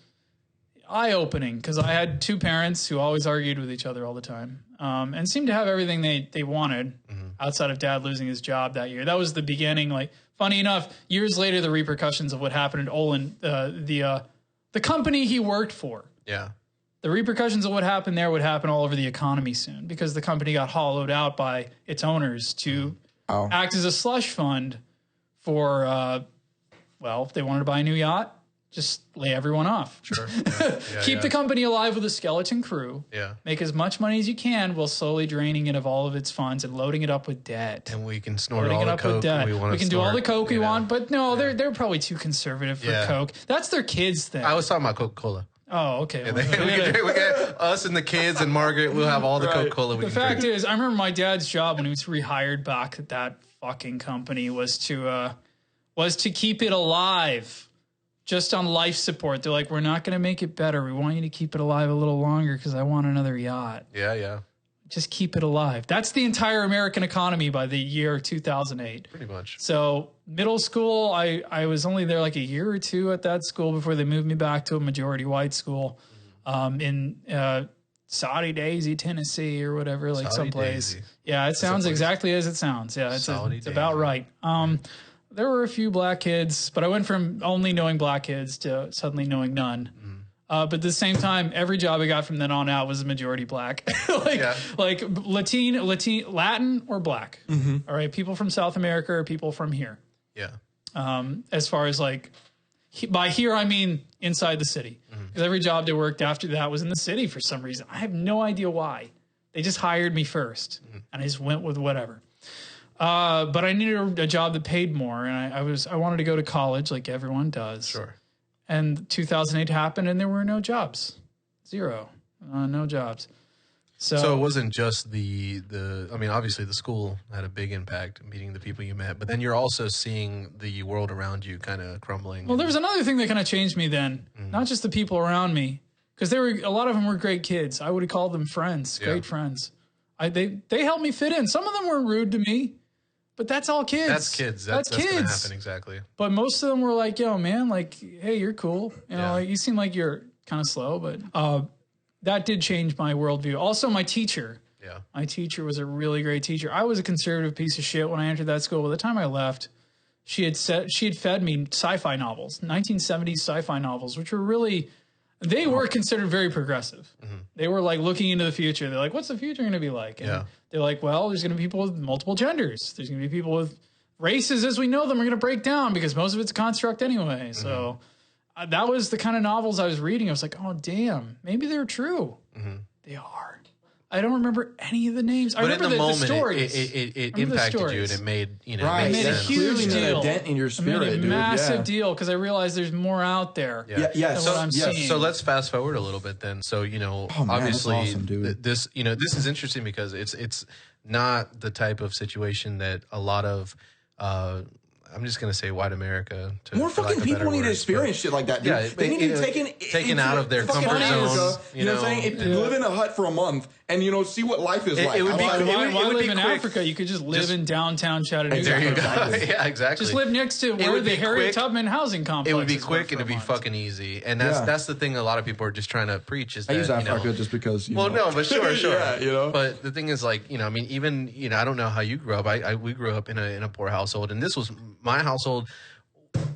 eye-opening because I had two parents who always argued with each other all the time, and seemed to have everything they wanted outside of dad losing his job that year. That was the beginning. Like, funny enough, years later, the repercussions of what happened at Olin, the company he worked for. Yeah. The repercussions of what happened there would happen all over the economy soon because the company got hollowed out by its owners to act as a slush fund for, if they wanted to buy a new yacht, just lay everyone off. Sure. Keep the company alive with a skeleton crew. Yeah. Make as much money as you can while slowly draining it of all of its funds and loading it up with debt. And we can snort all the coke we want to We can do all the coke we want, but no, they're probably too conservative for coke. That's their kids' thing. I was talking about Coca-Cola. Oh, okay. Yeah, we get us and the kids and Margaret. We'll have all the Coca-Cola we can drink. The fact is, I remember my dad's job when he was rehired back at that fucking company was to keep it alive, just on life support. They're like, we're not going to make it better. We want you to keep it alive a little longer because I want another yacht. Yeah. Just keep it alive. That's the entire American economy by the year 2008. Pretty much. So middle school, I was only there like a year or two at that school before they moved me back to a majority white school in Saudi Daisy, Tennessee or whatever, like someplace. Yeah, it sounds exactly as it sounds. Yeah, it's about right. There were a few black kids, but I went from only knowing black kids to suddenly knowing none. But at the same time, every job I got from then on out was a majority black, like Latin or black. All right, people from South America or people from here. Yeah. As far as like, by here I mean inside the city, because every job they worked after that was in the city for some reason. I have no idea why. They just hired me first, and I just went with whatever. But I needed a job that paid more, and I wanted to go to college like everyone does. Sure. And 2008 happened, and there were no jobs, zero, no jobs. So it wasn't just the. I mean, obviously the school had a big impact, meeting the people you met, but then you're also seeing the world around you kind of crumbling. Well, there was another thing that kind of changed me then, not just the people around me, because a lot of them were great kids. I would have called them friends, great friends. They helped me fit in. Some of them were rude to me. But that's all kids. That's kids. That's kids. Gonna happen, exactly. But most of them were like, yo, man, like, hey, you're cool. You know, like, you seem like you're kind of slow, but that did change my worldview. Also, my teacher. Yeah. My teacher was a really great teacher. I was a conservative piece of shit when I entered that school. By the time I left, she had fed me sci-fi novels, 1970s sci-fi novels, which were really, they were considered very progressive. They were like looking into the future. They're like, what's the future going to be like? And they're like, well, there's going to be people with multiple genders. There's going to be people with races as we know them are going to break down because most of it's a construct anyway. So that was the kind of novels I was reading. I was like, oh, damn, maybe they're true. They are. I don't remember any of the names. I remember the stories. It impacted you, and it made right. It made a huge deal. A dent in your spirit, it made a massive deal because I realized there's more out there. Yes. Than what I'm seeing. So let's fast forward a little bit then. So obviously, awesome, dude. this is interesting because it's not the type of situation that a lot of. I'm just gonna say white America. More fucking people need to experience shit like that, dude. Yeah, they need to be taken out of their comfort zones. You know what I'm saying? Live in a hut for a month and see what life is like. It would be. If I live in Africa, you could just live in downtown Chattanooga. There you go. Yeah, exactly. Just live next to where the Harriet Tubman housing complex. It would be quick and it'd be fucking easy. And that's the thing a lot of people are just trying to preach is that, I use Africa just because. No, but sure. Yeah, But the thing is, like, I mean, even I don't know how you grew up. We grew up in a poor household, and this was my household.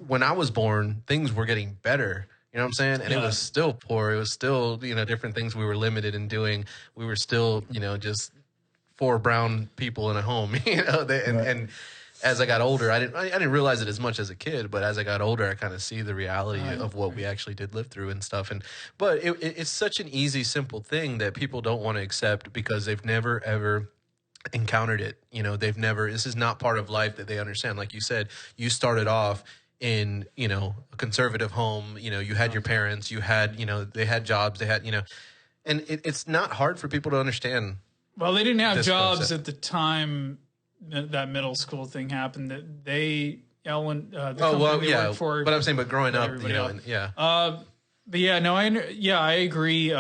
When I was born, things were getting better. You know what I'm saying? And it was still poor. It was still, different things we were limited in doing. We were still, just 4 brown people in a home, and as I got older, I didn't realize it as much as a kid, but as I got older, I kind of see the reality of what we actually did live through and stuff. But it's such an easy, simple thing that people don't want to accept because they've never, ever encountered it. This is not part of life that they understand. Like you said, you started off in, a conservative home, you had your parents, you had, they had jobs, they had, and it's not hard for people to understand. Well, they didn't have jobs concept at the time that middle school thing happened. That Ellen. The company we work for, but I'm saying, but growing up, But yeah, no, I agree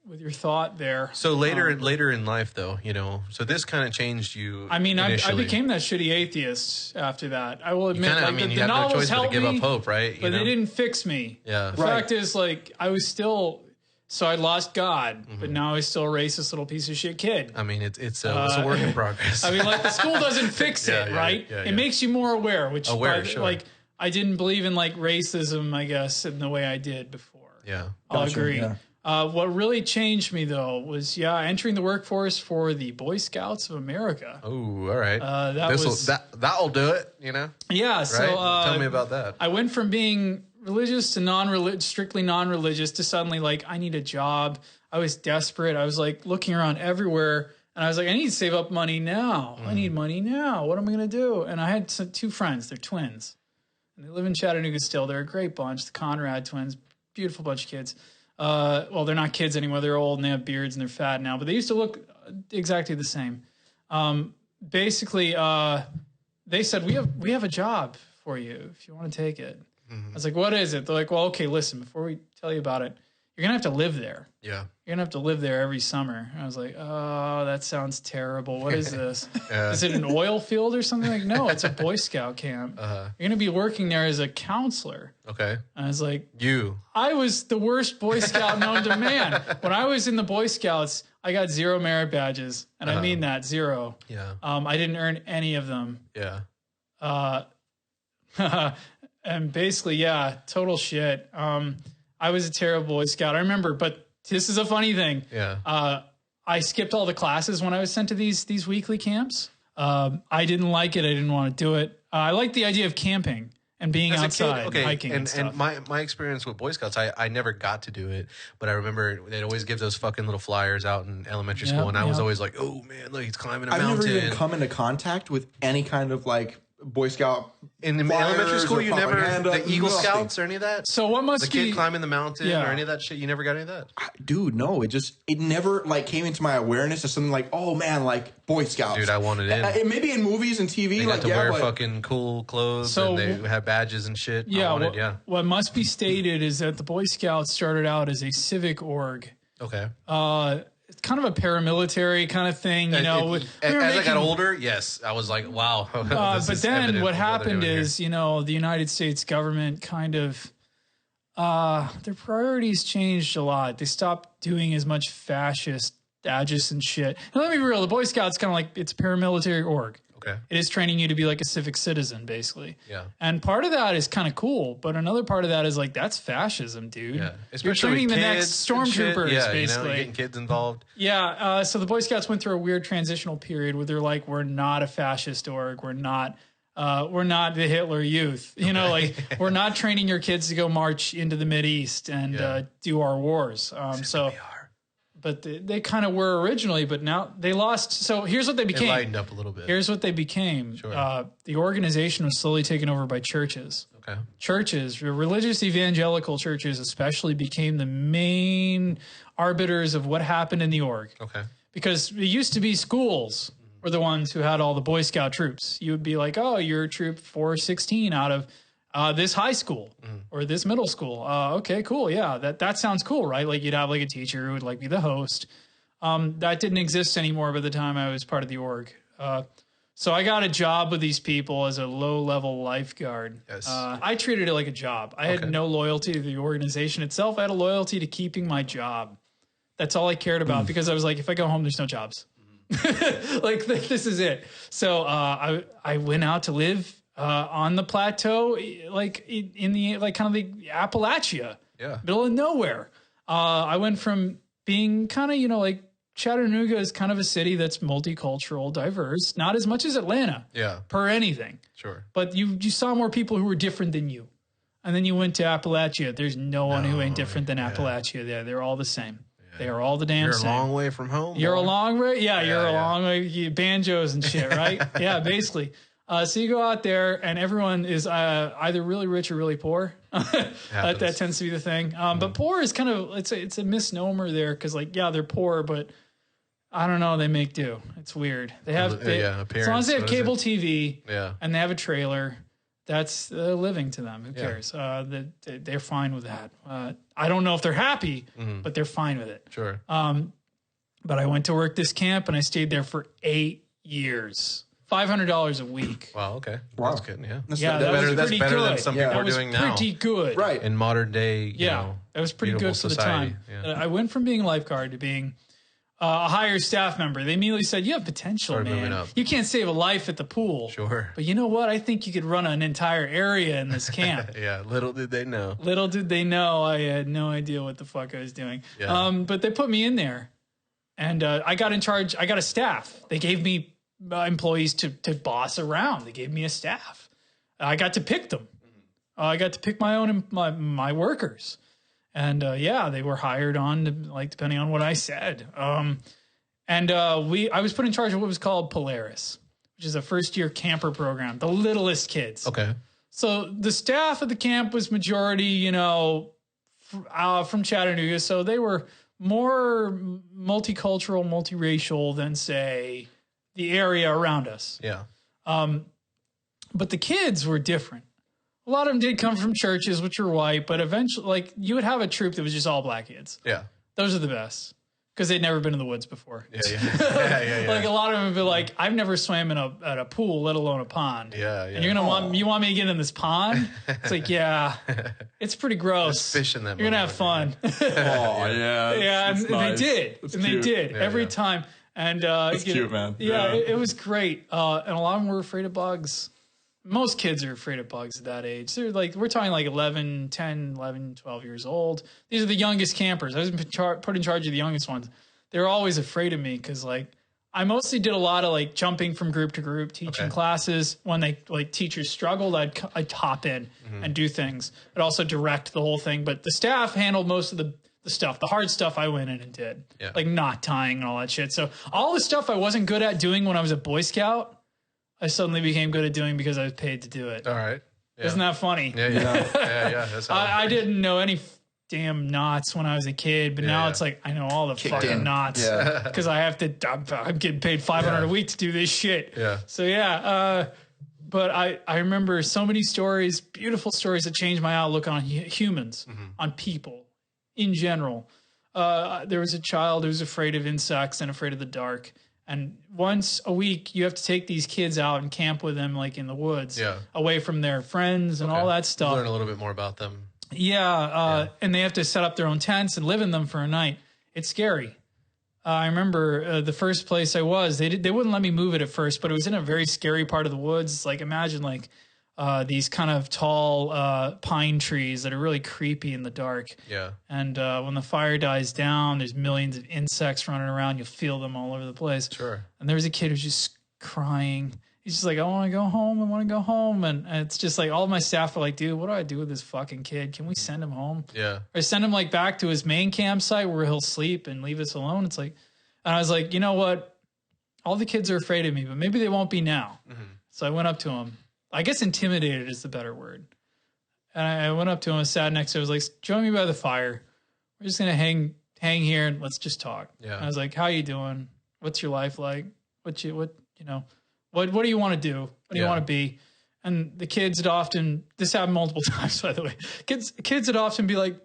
with your thought there. So later in life, though, so this kind of changed you. I mean, I became that shitty atheist after that. I will admit, you had no choice but to give up hope, right? But they didn't fix me. Yeah. The fact is, like, I was still. So I lost God, but now I'm still a racist little piece of shit kid. I mean, it's a work in progress. I mean, like, the school doesn't fix it, right? It makes you more aware, which sure. Like, I didn't believe in like racism, I guess, in the way I did before. Yeah, I'll agree. Yeah. What really changed me though was entering the workforce for the Boy Scouts of America. Oh, all right. That'll do it. Yeah. Right? So tell me about that. I went from being religious to strictly non-religious to suddenly like I need a job. I was desperate. I was like looking around everywhere, and I was like, I need to save up money now. I need money now. What am I gonna do? And I had two friends. They're twins, and they live in Chattanooga still. They're a great bunch. The Conrad twins, beautiful bunch of kids. Well, they're not kids anymore. They're old and they have beards and they're fat now, but they used to look exactly the same. Basically, they said, we have a job for you if you want to take it. I was like, what is it? They're like, well, okay, listen, before we tell you about it, you're going to have to live there. Yeah. You're going to have to live there every summer. I was like, oh, that sounds terrible. What is this? Is it an oil field or something? Like, no, it's a Boy Scout camp. You're going to be working there as a counselor. Okay. And I was like, I was the worst Boy Scout known to man. When I was in the Boy Scouts, I got 0 merit badges. And I mean that, 0. Yeah. I didn't earn any of them. Yeah. And basically, total shit. I was a terrible Boy Scout. I remember, but this is a funny thing. Yeah. I skipped all the classes when I was sent to these weekly camps. I didn't like it. I didn't want to do it. I liked the idea of camping and being outside, hiking and stuff. And my experience with Boy Scouts, I never got to do it, but I remember they'd always give those fucking little flyers out in elementary school, and I was always like, oh man, look, he's climbing a mountain. I've never even come into contact with any kind of like Boy Scout in elementary school. You never the Eagle Scouts or any of that. So what must the be kid climbing the mountain or any of that shit? You never got any of that, dude. No, it never like came into my awareness as something like, oh man, like Boy Scouts. Dude, I wanted in. Maybe in movies and TV, they got to wear fucking cool clothes and they have badges and shit. What must be stated is that the Boy Scouts started out as a civic org. Okay. It's kind of a paramilitary kind of thing, you know. As I got older, yes, I was like, wow. But then what happened is, you know, the United States government kind of, their priorities changed a lot. They stopped doing as much fascist adjacent shit. And let me be real, the Boy Scouts kind of like, it's a paramilitary org. Okay. It is training you to be like a civic citizen, basically. Yeah. And part of that is kind of cool, but another part of that is like, that's fascism, dude. Yeah. You're training the next stormtroopers, basically. You know, getting kids involved. Yeah. So the Boy Scouts went through a weird transitional period where they're like, we're not a fascist org. We're not the Hitler Youth. You know, like we're not training your kids to go march into the Mideast and do our wars. But they kind of were originally, but now they lost. So here's what they became. It lightened up a little bit. Here's what they became. Sure. The organization was slowly taken over by churches. Okay. Churches, religious evangelical churches especially, became the main arbiters of what happened in the org. Okay. Because it used to be schools were the ones who had all the Boy Scout troops. You would be like, oh, you're troop 416 out of this high school or this middle school. Okay, cool. Yeah, that sounds cool, right? Like you'd have like a teacher who would like be the host. That didn't exist anymore by the time I was part of the org. So I got a job with these people as a low-level lifeguard. Yes. I treated it like a job. I had no loyalty to the organization itself. I had a loyalty to keeping my job. That's all I cared about because I was like, if I go home, there's no jobs. Like this is it. So I went out to live on the plateau, like in the like kind of the Appalachia, middle of nowhere. I went from being kind of, you know, like Chattanooga is kind of a city that's multicultural, diverse, not as much as Atlanta, per anything. Sure. But you saw more people who were different than you. And then you went to Appalachia. There's no one who ain't different than Appalachia there. They're all the same. They are all the damn same. You're a long way from home. You're a long way. Yeah, you're a long way. Banjos and shit, right? Yeah, basically. So you go out there and everyone is either really rich or really poor. that tends to be the thing. But poor is kind of, it's a misnomer there because like, yeah, they're poor, but I don't know, they make do. It's weird. They have, as long as they have cable TV and they have a trailer, that's living to them. Who cares? They're fine with that. I don't know if they're happy, but they're fine with it. Sure. But I went to work this camp and I stayed there for 8 years. $500 a week. Wow. Okay. Wow. That's good. Yeah. Yeah, that's better good. than some people are doing now. Pretty good. Right. In modern day, That was pretty good for society. the time. I went from being a lifeguard to being a higher staff member. They immediately said, "You have potential, Started moving man. up. You can't save a life at the pool." Sure. But you know what? I think you could run an entire area in this camp. Yeah. Little did they know. Little did they know I had no idea what the fuck I was doing. Yeah. But they put me in there, and I got in charge. I got a staff. They gave me employees to boss around. They gave me a staff. I got to pick them. I got to pick my own my workers, and they were hired on to, like, depending on what I said. I was put in charge of what was called Polaris, which is a first-year camper program, the littlest kids. Okay. So the staff of the camp was majority, from Chattanooga. So they were more multicultural, multiracial than, say, the area around us. Yeah. But the kids were different. A lot of them did come from churches, which were white, but eventually, like, you would have a troop that was just all black kids. Yeah. Those are the best because they'd never been in the woods before. Yeah. Like, a lot of them would be like, I've never swam at a pool, let alone a pond. Yeah. And you're gonna want me to get in this pond? It's like, yeah, it's pretty gross. There's fish in that. You're gonna have fun. Yeah. And nice. they did. That's and cute. they did every yeah. time. And It's cute, man. Yeah, Yeah. it was great. And a lot of them were afraid of bugs. Most kids are afraid of bugs at that age. They're like, we're talking like 11, 12 years old. These are the youngest campers. I was put in charge of the youngest ones. They were always afraid of me because, like, I mostly did a lot of, like, jumping from group to group, teaching classes. When teachers struggled, I'd hop in and do things. I'd also direct the whole thing. But the staff handled most of the stuff. The hard stuff I went in and did. Yeah. Like knot tying and all that shit. So all the stuff I wasn't good at doing when I was a Boy Scout, I suddenly became good at doing because I was paid to do it. All right. Yeah. Isn't that funny? Yeah. That's how I didn't know any damn knots when I was a kid, but now it's like I know all the fucking in. knots because I'm getting paid $500 a week to do this shit. Yeah. So but I remember so many stories, beautiful stories that changed my outlook on humans, on people in general. There was a child who was afraid of insects and afraid of the dark. And once a week, you have to take these kids out and camp with them, like in the woods, away from their friends and all that stuff. Learn a little bit more about them. And they have to set up their own tents and live in them for a night. It's scary. I remember the first place I was, they wouldn't let me move it at first, but it was in a very scary part of the woods. It's like, imagine like these kind of tall pine trees that are really creepy in the dark. Yeah. And when the fire dies down, there's millions of insects running around. You'll feel them all over the place. Sure. And there was a kid who's just crying. He's just like, I want to go home. I want to go home. And it's just like all of my staff are like, dude, what do I do with this fucking kid? Can we send him home? Yeah. Or send him like back to his main campsite where he'll sleep and leave us alone. It's like, and I was like, you know what? All the kids are afraid of me, but maybe they won't be now. So I went up to him. I guess intimidated is the better word. And I went up to him and sat next to him. I was like, join me by the fire. We're just going to hang here and let's just talk. Yeah. And I was like, how you doing? What's your life like? What do you want to do? What do you want to be? And the kids would often, this happened multiple times, by the way. Kids would often be like,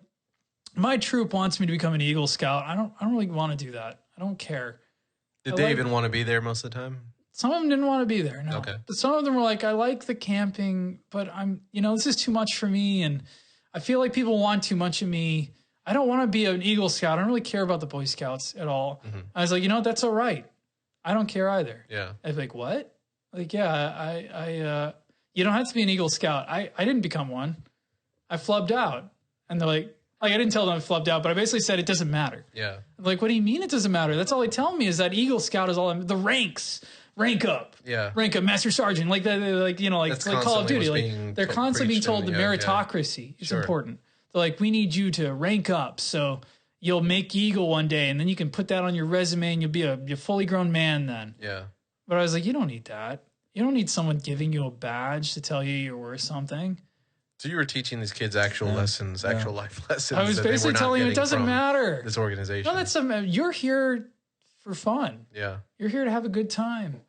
my troop wants me to become an Eagle Scout. I don't really want to do that. I don't care. Did they even want to be there most of the time? Some of them didn't want to be there. No. Okay. But some of them were like, I like the camping, but this is too much for me. And I feel like people want too much of me. I don't want to be an Eagle Scout. I don't really care about the Boy Scouts at all. I was like, that's all right. I don't care either. Yeah. I was like, what? Like, I you don't have to be an Eagle Scout. I didn't become one. I flubbed out. And they're like, I didn't tell them I flubbed out, but I basically said it doesn't matter. Yeah. I'm like, what do you mean it doesn't matter? That's all they tell me is that Eagle Scout is all the ranks. Rank up. Yeah. Rank up, Master Sergeant. Like that, like Call of Duty. Like they're constantly being told the meritocracy is important. They're like, we need you to rank up so you'll make Eagle one day, and then you can put that on your resume, and you'll be a fully grown man then. Yeah. But I was like, you don't need that. You don't need someone giving you a badge to tell you you're worth something. So you were teaching these kids actual lessons, actual life lessons. I was basically telling them it doesn't matter. This organization. No, you're here for fun. Yeah. You're here to have a good time.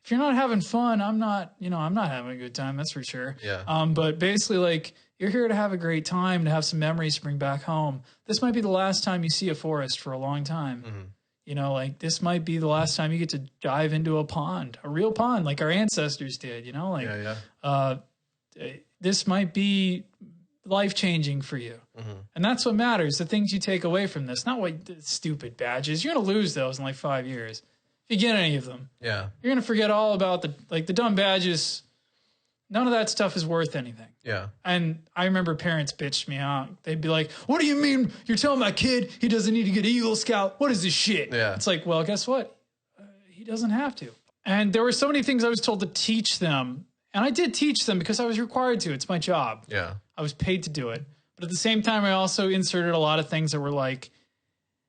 if you're not having fun, I'm not having a good time. That's for sure. Yeah. But basically, like, you're here to have a great time, to have some memories to bring back home. This might be the last time you see a forest for a long time. Mm-hmm. You know, like, this might be the last time you get to dive into a pond, a real pond, like our ancestors did, you know, like, this might be life-changing for you. Mm-hmm. And that's what matters, the things you take away from this, not what stupid badges. You're going to lose those in like 5 years. If you get any of them. Yeah. You're going to forget all about the dumb badges. None of that stuff is worth anything. Yeah. And I remember parents bitched me out. They'd be like, what do you mean you're telling my kid he doesn't need to get Eagle Scout? What is this shit? Yeah. It's like, well, guess what? He doesn't have to. And there were so many things I was told to teach them. And I did teach them because I was required to. It's my job. Yeah. I was paid to do it. But at the same time, I also inserted a lot of things that were like,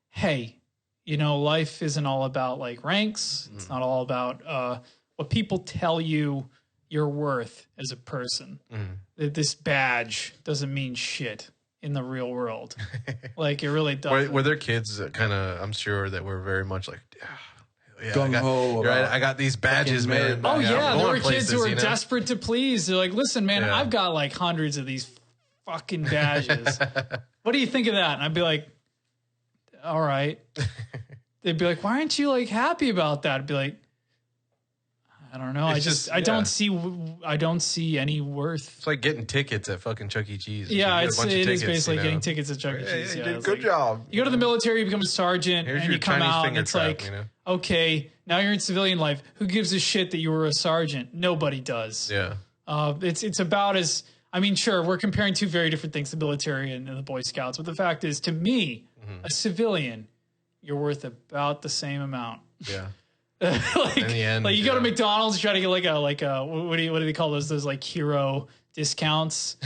hey, you know, life isn't all about like ranks. It's not all about what people tell you you're worth as a person. This badge doesn't mean shit in the real world. Like, it really doesn't. Were there kids that kind of, I'm sure, that were very much like, gung-ho. I got these badges, man. Oh, Yeah, yeah. I'm There going were kids who were places, desperate to please. They're like, listen, man, Yeah. I've got like hundreds of these fucking badges. What do you think of that? And I'd be like, all right. They'd be like, why aren't you like happy about that? I'd be like, I don't know. I don't see any worth. It's like getting tickets at fucking Chuck E. Cheese. Yeah, You get a it bunch of is tickets, basically you know? getting tickets at Chuck E. Hey, Cheese. you Yeah, did it's good like, job. you go to the military, you become a sergeant, Here's and your you come Chinese out, and finger it's trap, like, you know? okay, now you're in civilian life. Who gives a shit that you were a sergeant? Nobody does. Yeah. It's about as, I mean, sure, we're comparing two very different things, the military and the Boy Scouts. But the fact is, to me, a civilian, you're worth about the same amount. Yeah. Like, in the end, like you go to McDonald's, try to get like a what do they call those like hero discounts,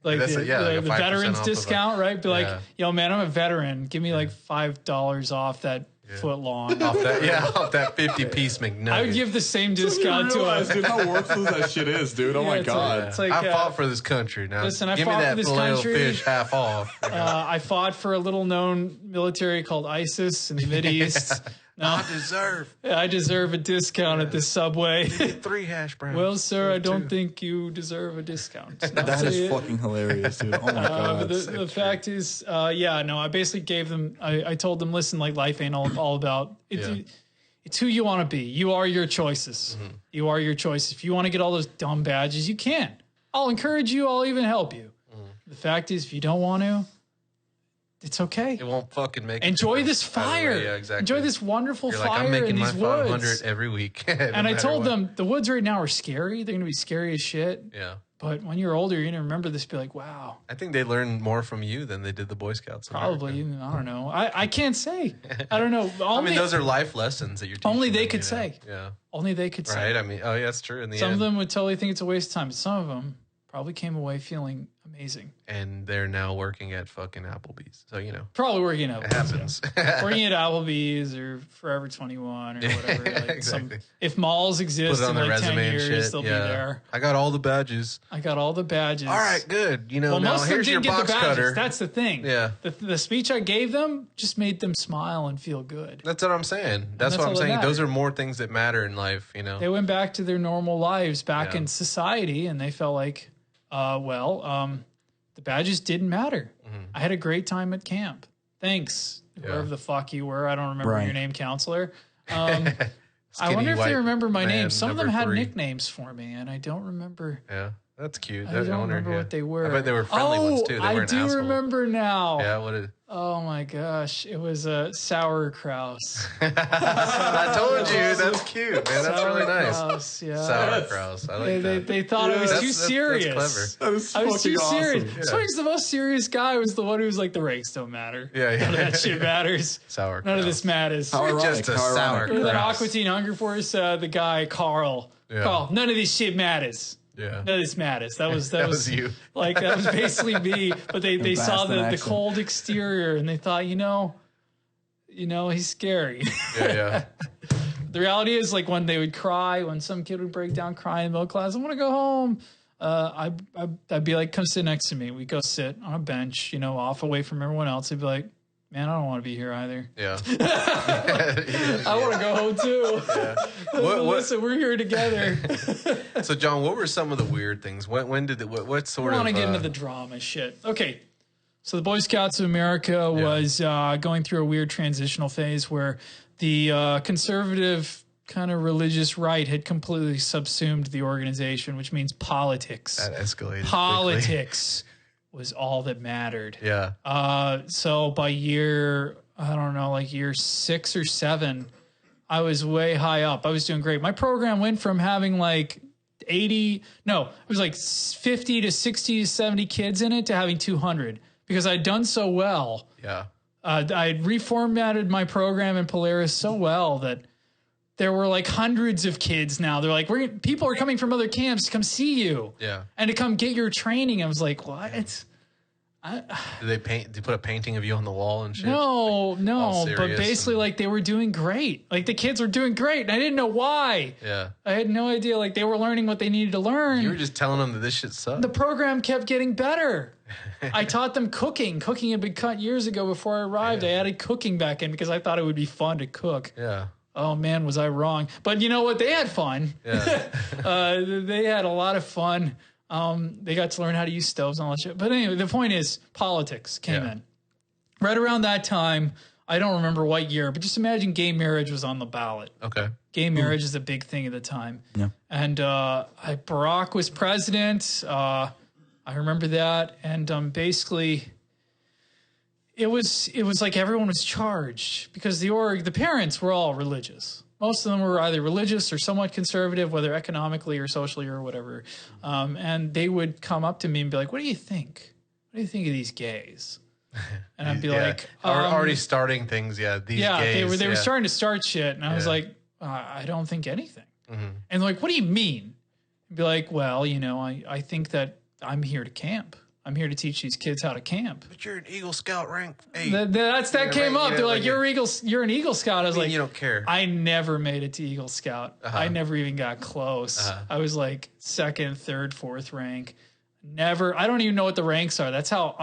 like That's the, like a the 5% veterans off of discount, right? Be like, Yeah. yo, man, I'm a veteran. Give me like $5 off that foot long. off that 50-piece McNugget. I would give the same discount to realize, a. dude, how worthless that shit is, dude. Oh Yeah, my it's god. It's like, I fought for this country. Now, listen, I give me fought that for this filet-o-fish country. half off. I fought for a little known military called ISIS in the Mideast. No, I deserve a discount at this Subway. 3 hash browns. Well, sir, I don't 2. think you deserve a discount. That is fucking hilarious, dude. Oh my god. But the fact is, I basically gave them, I told them, listen, like, life ain't all about, it's who you want to be. You are your choices. You are your choice. If you want to get all those dumb badges, you can. I'll encourage you. I'll even help you. The fact is, if you don't want to, it's okay. It won't fucking make Enjoy this fire. Yeah, exactly. Enjoy this wonderful You're fire like, I'm making in my these woods. 500 every week. And I told them the woods right now are scary. They're going to be scary as shit. Yeah. But when you're older, you're going to remember this, be like, wow. I think they learned more from you than they did the Boy Scouts. Probably. I don't know. I can't say. I don't know. I mean, those are life lessons that you're teaching. Only they them, could say. Yeah. Only they could say. Right. I mean, oh, yeah, that's true. In the Some end. of them would totally think it's a waste of time. But some of them probably came away feeling amazing. And they're now working at fucking Applebee's. So, you know. Probably working at It happens. working at Applebee's or Forever 21 or whatever. Yeah, Like exactly. If malls Put exist it on in their like 10 resume and years, shit. they'll Yeah. be there. I got all the badges. I got all the badges. All right, good. You know, Well, now most of them here's your didn't get the box badges. cutter. That's the thing. Yeah. The speech I gave them just made them smile and feel good. That's what I'm saying. That's what all I'm that saying. Those matters. are more things that matter in life, you know. They went back to their normal lives back Yeah. in society, and they felt like, the badges didn't matter. I had a great time at camp. Thanks, whoever the fuck you were. I don't remember Right. your name, counselor. I Skinny wonder if white they remember my name. man, Some of them number had 3. nicknames for me, and I don't remember. Yeah, that's cute. I don't remember what they were. I bet they were friendly ones too. They I weren't do assholes. remember now. Yeah, what is? Oh my gosh, it was a Sour Kraus. I told you, that's cute, man. That's really nice. Kraus, yeah. Sour Kraus. I like that. They thought it was That's- too that's serious. clever. That is I was fucking too awesome. serious. Yeah. So he's the most serious guy. Was the one who was like, the ranks don't matter. Yeah, None of yeah. that shit matters. Sour None of Kraus. this matters. How ironic, Just a how sour ironic. Remember that Kraus. Aqua Teen Hunger Force? The guy Carl. Yeah. Carl. None of this shit matters. Yeah. None of this matters. That was That was you. Like that was basically me. But they saw Boston the accent. cold exterior and they thought, you know, he's scary. Yeah. The reality is, like, when they would cry, when some kid would break down crying in middle class, I want to go home. I'd be like, come sit next to me. We'd go sit on a bench, off away from everyone else. I'd be like, man, I don't want to be here either. Yeah. I want to go home too. Yeah. Listen, we're here together. So, John, what were some of the weird things? When did what sort I of? want to get into the drama shit. Okay. So the Boy Scouts of America was going through a weird transitional phase where the conservative kind of religious right had completely subsumed the organization, which means politics. That escalated. Politics was all that mattered. Yeah. So by year 6 or 7, I was way high up. I was doing great. My program went from having like 50 to 60 to 70 kids in it to having 200 because I'd done so well. Yeah. I had reformatted my program in Polaris so well that there were like hundreds of kids now. They're like, people are coming from other camps to come see you. Yeah. And to come get your training. I was like, what? Did they paint? Did they put a painting of you on the wall and shit? No. But basically, like they were doing great. Like the kids were doing great, and I didn't know why. Yeah. I had no idea. Like they were learning what they needed to learn. You were just telling them that this shit sucked. The program kept getting better. I taught them cooking. Cooking had been cut years ago before I arrived. I added cooking back in because I thought it would be fun to cook. Yeah. Oh man, was I wrong? But you know what? They had fun. Yeah. They had a lot of fun. They got to learn how to use stoves and all that shit. But anyway, the point is politics came in. Right around that time, I don't remember what year, but just imagine gay marriage was on the ballot. Okay. Gay marriage is a big thing at the time. Yeah. And Barack was president. I remember that. And basically, it was like everyone was charged because the parents were all religious. Most of them were either religious or somewhat conservative, whether economically or socially or whatever. And they would come up to me and be like, what do you think? What do you think of these gays? And I'd be like... already starting things, these gays. They were starting to start shit. And I was like, I don't think anything. Mm-hmm. And they're like, what do you mean? I'd be like, well, I think that I'm here to camp. I'm here to teach these kids how to camp. But you're an Eagle Scout rank 8. That came up. They're like, you're an Eagle Scout. I was like, you don't care. I never made it to Eagle Scout. I never even got close. I was like 2nd, 3rd, 4th rank. Never. I don't even know what the ranks are. That's how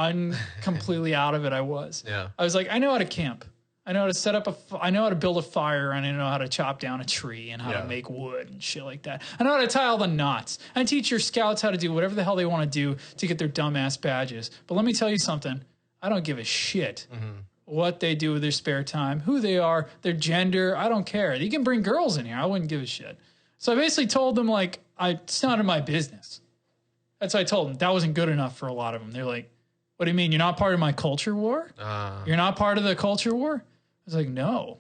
completely out of it I was. Yeah. I was like, I know how to camp. I know how to set up I know how to build a fire, and I know how to chop down a tree and how to make wood and shit like that. I know how to tie all the knots. I teach your scouts how to do whatever the hell they want to do to get their dumbass badges. But let me tell you something. I don't give a shit what they do with their spare time, who they are, their gender. I don't care. You can bring girls in here. I wouldn't give a shit. So I basically told them, like, it's none of my business. That's what I told them. That wasn't good enough for a lot of them. They're like, what do you mean? You're not part of my culture war? You're not part of the culture war? I was like, no,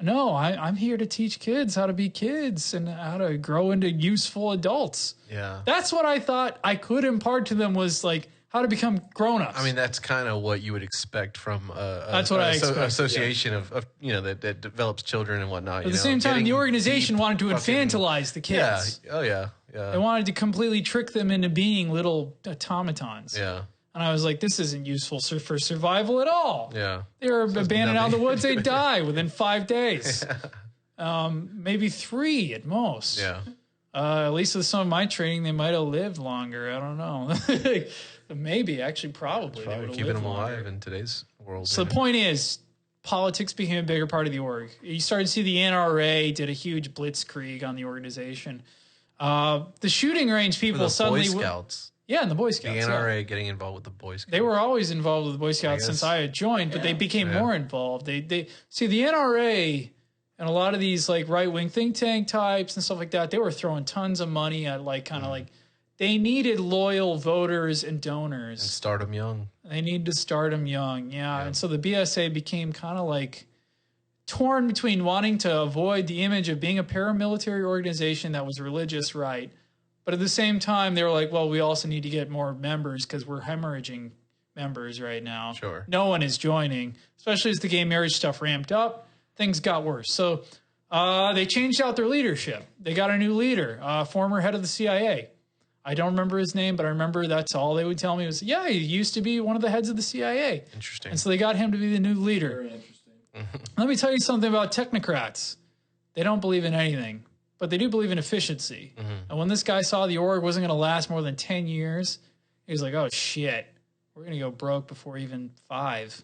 I'm here to teach kids how to be kids and how to grow into useful adults. Yeah. That's what I thought I could impart to them, was like how to become grown-ups. I mean, that's kind of what you would expect from that's what I expect. Association of that develops children and whatnot. At the same time, the organization wanted to infantilize the kids. Yeah. Oh, yeah. Yeah. They wanted to completely trick them into being little automatons. Yeah. And I was like, this isn't useful for survival at all. Yeah. They were abandoned out in the woods. They die within 5 days. Maybe 3 at most. Yeah. At least with some of my training, they might have lived longer. I don't know. Maybe, actually, probably. Probably keeping them alive in today's world. So the point is, politics became a bigger part of the org. You started to see the NRA did a huge blitzkrieg on the organization. The shooting range people suddenly... Boy Scouts. Yeah, and the Boy Scouts. The NRA getting involved with the Boy Scouts. They were always involved with the Boy Scouts since I had joined, but they became more involved. They see the NRA and a lot of these like right-wing think tank types and stuff like that. They were throwing tons of money at like kind of like they needed loyal voters and donors. And start them young. They needed to start them young, yeah. And so the BSA became kind of like torn between wanting to avoid the image of being a paramilitary organization that was religious, right? But at the same time, they were like, well, we also need to get more members because we're hemorrhaging members right now. Sure. No one is joining, especially as the gay marriage stuff ramped up. Things got worse. So they changed out their leadership. They got a new leader, former head of the CIA. I don't remember his name, but I remember that's all they would tell me was, yeah, he used to be one of the heads of the CIA. Interesting. And so they got him to be the new leader. Very interesting. Let me tell you something about technocrats. They don't believe in anything. But they do believe in efficiency. And when this guy saw the org wasn't going to last more than 10 years, he was like, oh, shit. We're going to go broke before even 5.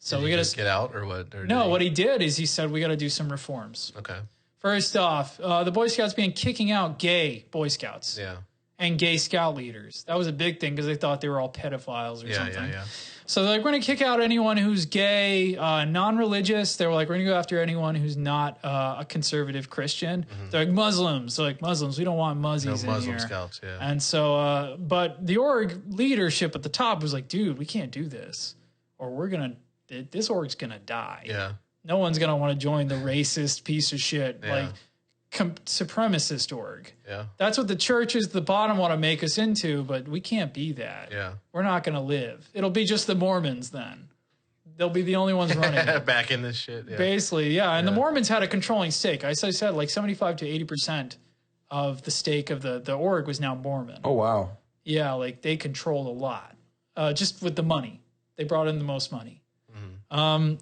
So Did we he got just get out or what? Or No, what he did is he said we got to do some reforms. Okay. First off, the Boy Scouts began kicking out gay Boy Scouts. Yeah. And gay scout leaders. That was a big thing because they thought they were all pedophiles or something. Yeah. So they're like, we're going to kick out anyone who's gay, non-religious. They were like, we're going to go after anyone who's not a conservative Christian. They're like Muslims. They're like Muslims. We don't want muzzies No in Muslim here. scouts, yeah. And so, but the org leadership at the top was like, dude, we can't do this, or this org's gonna die. Yeah. No one's gonna want to join the racist piece of shit Yeah. like supremacist org. Yeah. That's what the churches at the bottom want to make us into, but we can't be that. Yeah. We're not going to live. It'll be just the Mormons then. They'll be the only ones running it. Back in this shit. Yeah. Basically, yeah. And the Mormons had a controlling stake. As I said, like 75 to 80% of the stake of the org was now Mormon. Oh, wow. Yeah, like they controlled a lot. Just with the money. They brought in the most money.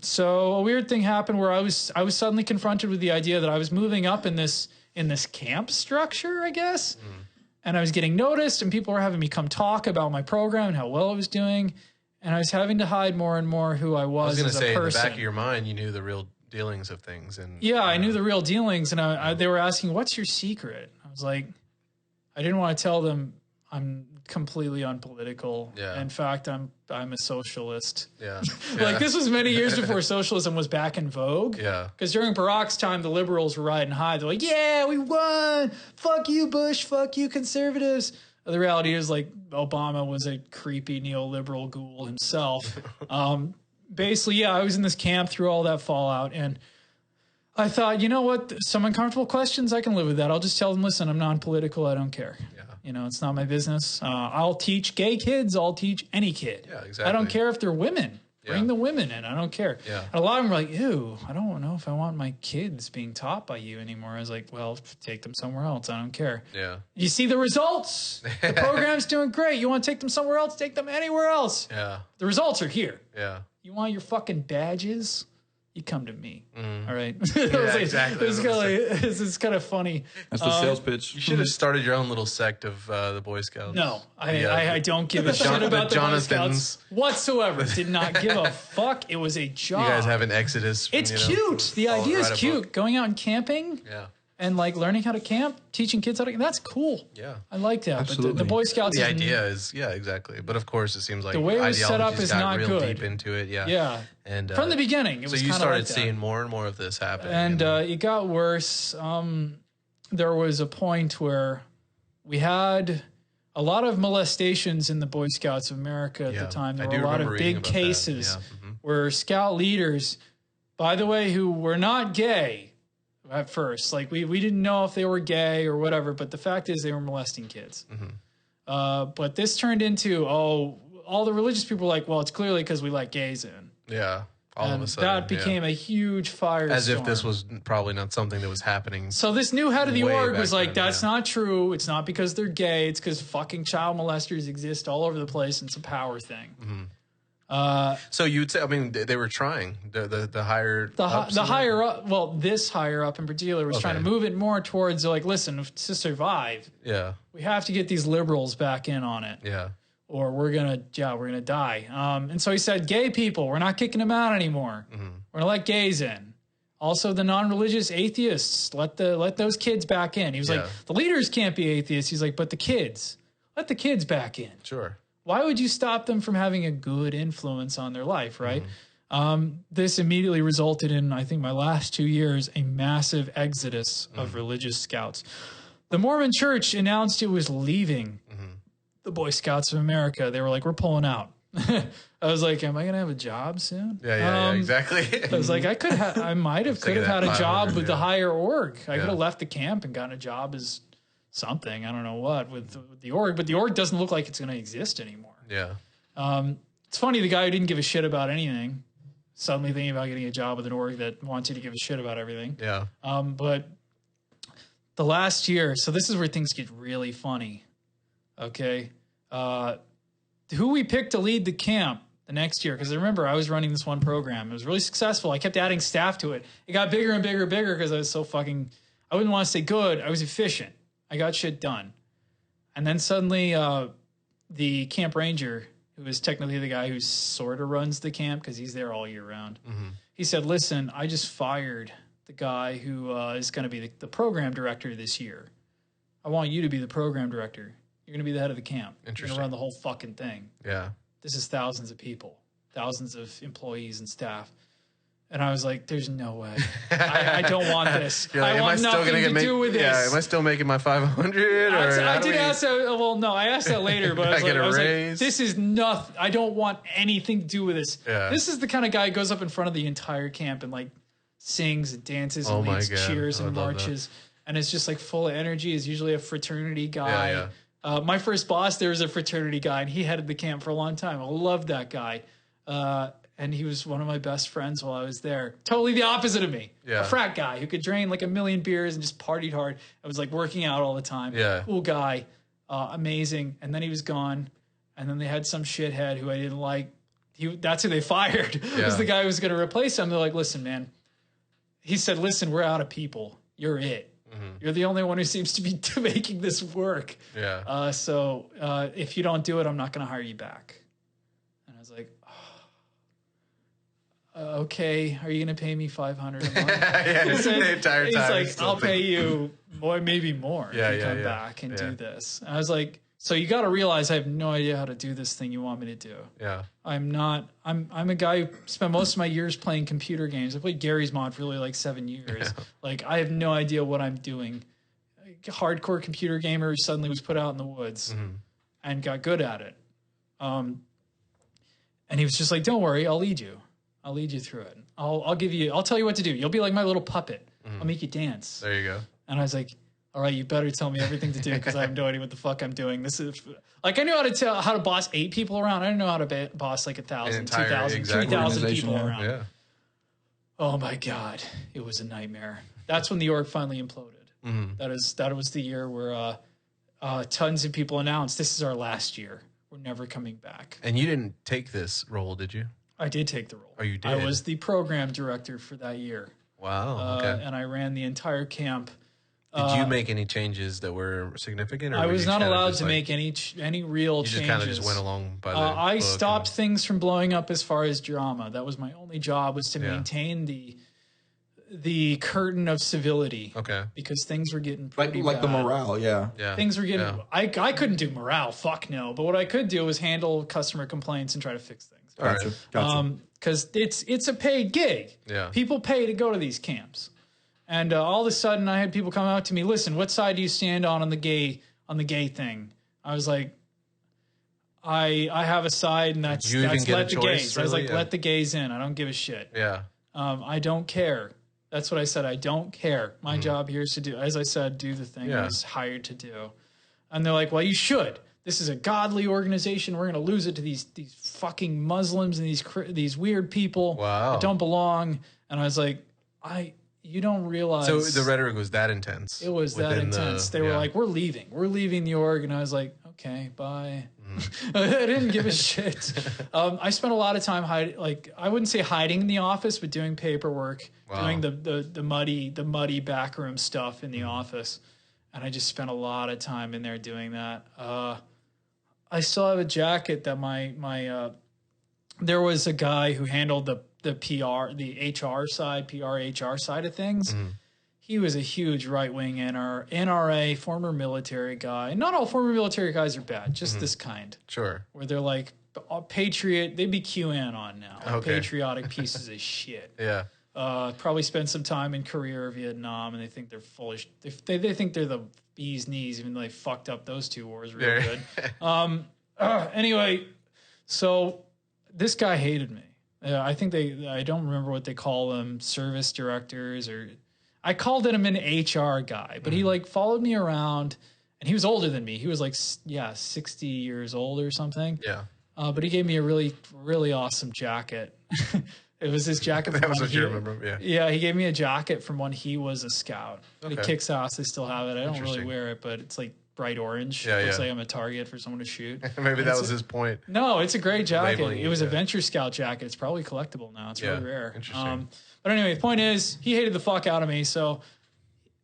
So a weird thing happened where I was suddenly confronted with the idea that I was moving up in this camp structure, I guess. And I was getting noticed and people were having me come talk about my program and how well I was doing. And I was having to hide more and more who I was as a person. I was going to say, in the back of your mind, you knew the real dealings of things. And yeah, I knew the real dealings. And they were asking, what's your secret? I was like, I didn't want to tell them I'm completely unpolitical. Yeah. In fact, I'm a socialist. Yeah. Like this was many years before socialism was back in vogue. Yeah. Because during Barack's time, the liberals were riding high. They're like, yeah, we won. Fuck you, Bush. Fuck you, conservatives. The reality is like Obama was a creepy neoliberal ghoul himself. Basically, yeah, I was in this camp through all that fallout. And I thought, you know what? Some uncomfortable questions, I can live with that. I'll just tell them, listen, I'm non-political. I don't care. Yeah. You know, it's not my business. I'll teach gay kids. I'll teach any kid. Yeah, exactly. I don't care if they're women. Bring the women in. I don't care. Yeah. And a lot of them were like, ew, I don't know if I want my kids being taught by you anymore. I was like, well, take them somewhere else. I don't care. Yeah. You see the results. The program's doing great. You want to take them somewhere else? Take them anywhere else. Yeah. The results are here. Yeah. You want your fucking badges? You come to me. All right. Yeah, exactly. It's kind of funny. That's the sales pitch. You should have started your own little sect of the Boy Scouts. No, I don't give a shit about the Boy Scouts whatsoever. Did not give a fuck. It was a job. You guys have an exodus. It's cute. The idea is cute. Going out and camping. Yeah. And like learning how to camp, teaching kids how to. That's cool. Yeah. I like that. Absolutely. But the Boy Scouts. The idea is, yeah, exactly. But of course, it seems like the way it was set up is not real good. Deep into it. Yeah. Yeah. And from the beginning, it was so you kinda started like that. seeing more and more of this happening. And it got worse. There was a point where we had a lot of molestations in the Boy Scouts of America at the time. There were a lot of big cases where scout leaders, by the way, who were not gay at first, like we didn't know if they were gay or whatever, but the fact is they were molesting kids. But this turned into, all the religious people were like, well, it's clearly because we let gays in. Yeah. All of a sudden. That became a huge firestorm. As if this was probably not something that was happening. So this new head of the org was like, then, that's not true. It's not because they're gay. It's because fucking child molesters exist all over the place. And it's a power thing. So you would say, I mean, they were trying the higher the higher up. Well, this higher up in particular was trying to move it more towards like, listen, to survive, we have to get these liberals back in on it. Yeah. Or we're gonna die. And so he said, gay people, we're not kicking them out anymore. We're gonna let gays in. Also, the non-religious atheists, let those kids back in. He was like, the leaders can't be atheists. He's like, but the kids, let the kids back in. Sure. Why would you stop them from having a good influence on their life, right? This immediately resulted in, I think, my last 2 years, a massive exodus of religious scouts. The Mormon Church announced it was leaving the Boy Scouts of America. They were like, we're pulling out. I was like, am I going to have a job soon? Yeah, exactly. I was like, could have had a job with the higher org. I could have left the camp and gotten a job as something, I don't know what, with the org, but the org doesn't look like it's going to exist anymore. Yeah. It's funny, the guy who didn't give a shit about anything, suddenly thinking about getting a job with an org that wants you to give a shit about everything. Yeah. But the last year, so this is where things get really funny. Okay. Who we picked to lead the camp the next year, because I remember I was running this one program. It was really successful. I kept adding staff to it. It got bigger and bigger and bigger because I was so fucking, I wouldn't want to say good. I was efficient. I got shit done. And then suddenly the camp ranger, who is technically the guy who sort of runs the camp because he's there all year round. He said, listen, I just fired the guy who is going to be the program director this year. I want you to be the program director. You're going to be the head of the camp. You're going to run the whole fucking thing. Yeah. This is thousands of people, thousands of employees and staff. And I was like, there's no way. I don't want this. Like, I want nothing to do with this. Yeah, am I still making my 500? I did ask that. Well, no, I asked that later. But I was like, this is nothing. I don't want anything to do with this. Yeah. This is the kind of guy who goes up in front of the entire camp and like sings and dances and leads cheers and marches. And it's just like full of energy. Is usually a fraternity guy. Yeah. My first boss, there was a fraternity guy, and he headed the camp for a long time. I loved that guy. And he was one of my best friends while I was there. Totally the opposite of me. Yeah. A frat guy who could drain like 1 million beers and just partied hard. I was like working out all the time. Yeah. Cool guy. Amazing. And then he was gone. And then they had some shithead who I didn't like. That's who they fired. Yeah. Was the guy who was going to replace him. They're like, listen, man. He said, listen, we're out of people. You're it. You're the only one who seems to be making this work. Yeah. So if you don't do it, I'm not going to hire you back. And I was like, okay, are you going to pay me $500 a month? Yeah, the entire time. He's like, I'll pay you more, maybe more if you come back and do this. And I was like, so you got to realize I have no idea how to do this thing you want me to do. Yeah. I'm a guy who spent most of my years playing computer games. I played Gary's Mod for really like 7 years. Yeah. Like, I have no idea what I'm doing. A hardcore computer gamer suddenly was put out in the woods and got good at it. And he was just like, don't worry, I'll lead you. I'll lead you through it. I'll tell you what to do. You'll be like my little puppet. I'll make you dance. There you go. And I was like, all right, you better tell me everything to do because I have no idea what the fuck I'm doing. This is like, I knew how to boss 8 people around. I didn't know how to boss like 1,000, 2,000, 3,000 people around. Yeah. Oh my God. It was a nightmare. That's when the org finally imploded. That was the year where tons of people announced this is our last year. We're never coming back. And you didn't take this role, did you? I did take the role. Oh, you did? I was the program director for that year. Wow. Okay. And I ran the entire camp. Did you make any changes that were significant? Or I was not allowed to make any real changes. You just kind of just went along by the I stopped things from blowing up as far as drama. That was my only job, was to maintain the curtain of civility. Okay. Because things were getting pretty like bad. the morale, yeah. Things were getting... Yeah. I couldn't do morale, fuck no. But what I could do was handle customer complaints and try to fix things. Gotcha. Because it's a paid gig. Yeah. People pay to go to these camps. And all of a sudden, I had people come out to me. Listen, what side do you stand on the gay thing? I was like, I have a side, and that's let the gays. Really? I was like, let the gays in. I don't give a shit. Yeah. I don't care. That's what I said. I don't care. My job here is to do, as I said, do the thing I was hired to do. And they're like, well, you should. This is a godly organization. We're going to lose it to these fucking Muslims and these weird people that don't belong. And I was like, you don't realize. So the rhetoric was that intense. It was that intense. They were like, we're leaving the org. And I was like, okay, bye. I didn't give a shit. I spent a lot of time I wouldn't say hiding in the office, but doing paperwork, doing the muddy backroom stuff in the office. And I just spent a lot of time in there doing that. I still have a jacket that there was a guy who handled the PR, the HR side, HR side of things. He was a huge right-wing NRA, former military guy. Not all former military guys are bad, just this kind. Sure. Where they're like, patriot, they'd be QAnon now. Like patriotic pieces of shit. Yeah. Probably spent some time in Korea or Vietnam, and they think they're foolish. They think they're the bee's knees, even though they fucked up those 2 wars real good. Anyway, so this guy hated me. I think I don't remember what they call them, service directors, or I called him an HR guy, but he like followed me around, and he was older than me. He was like, 60 years old or something. Yeah. But he gave me a really, really awesome jacket. It was his jacket. That was what you remember, yeah. Yeah, he gave me a jacket from when he was a scout. Okay. It kicks ass. I still have it. I don't really wear it, but it's like bright orange. Yeah, looks like I'm a target for someone to shoot. Maybe that was his point. No, it's a great jacket. Labeling, it was a Venture Scout jacket. It's probably collectible now. It's really rare. Interesting. But anyway, the point is, he hated the fuck out of me. So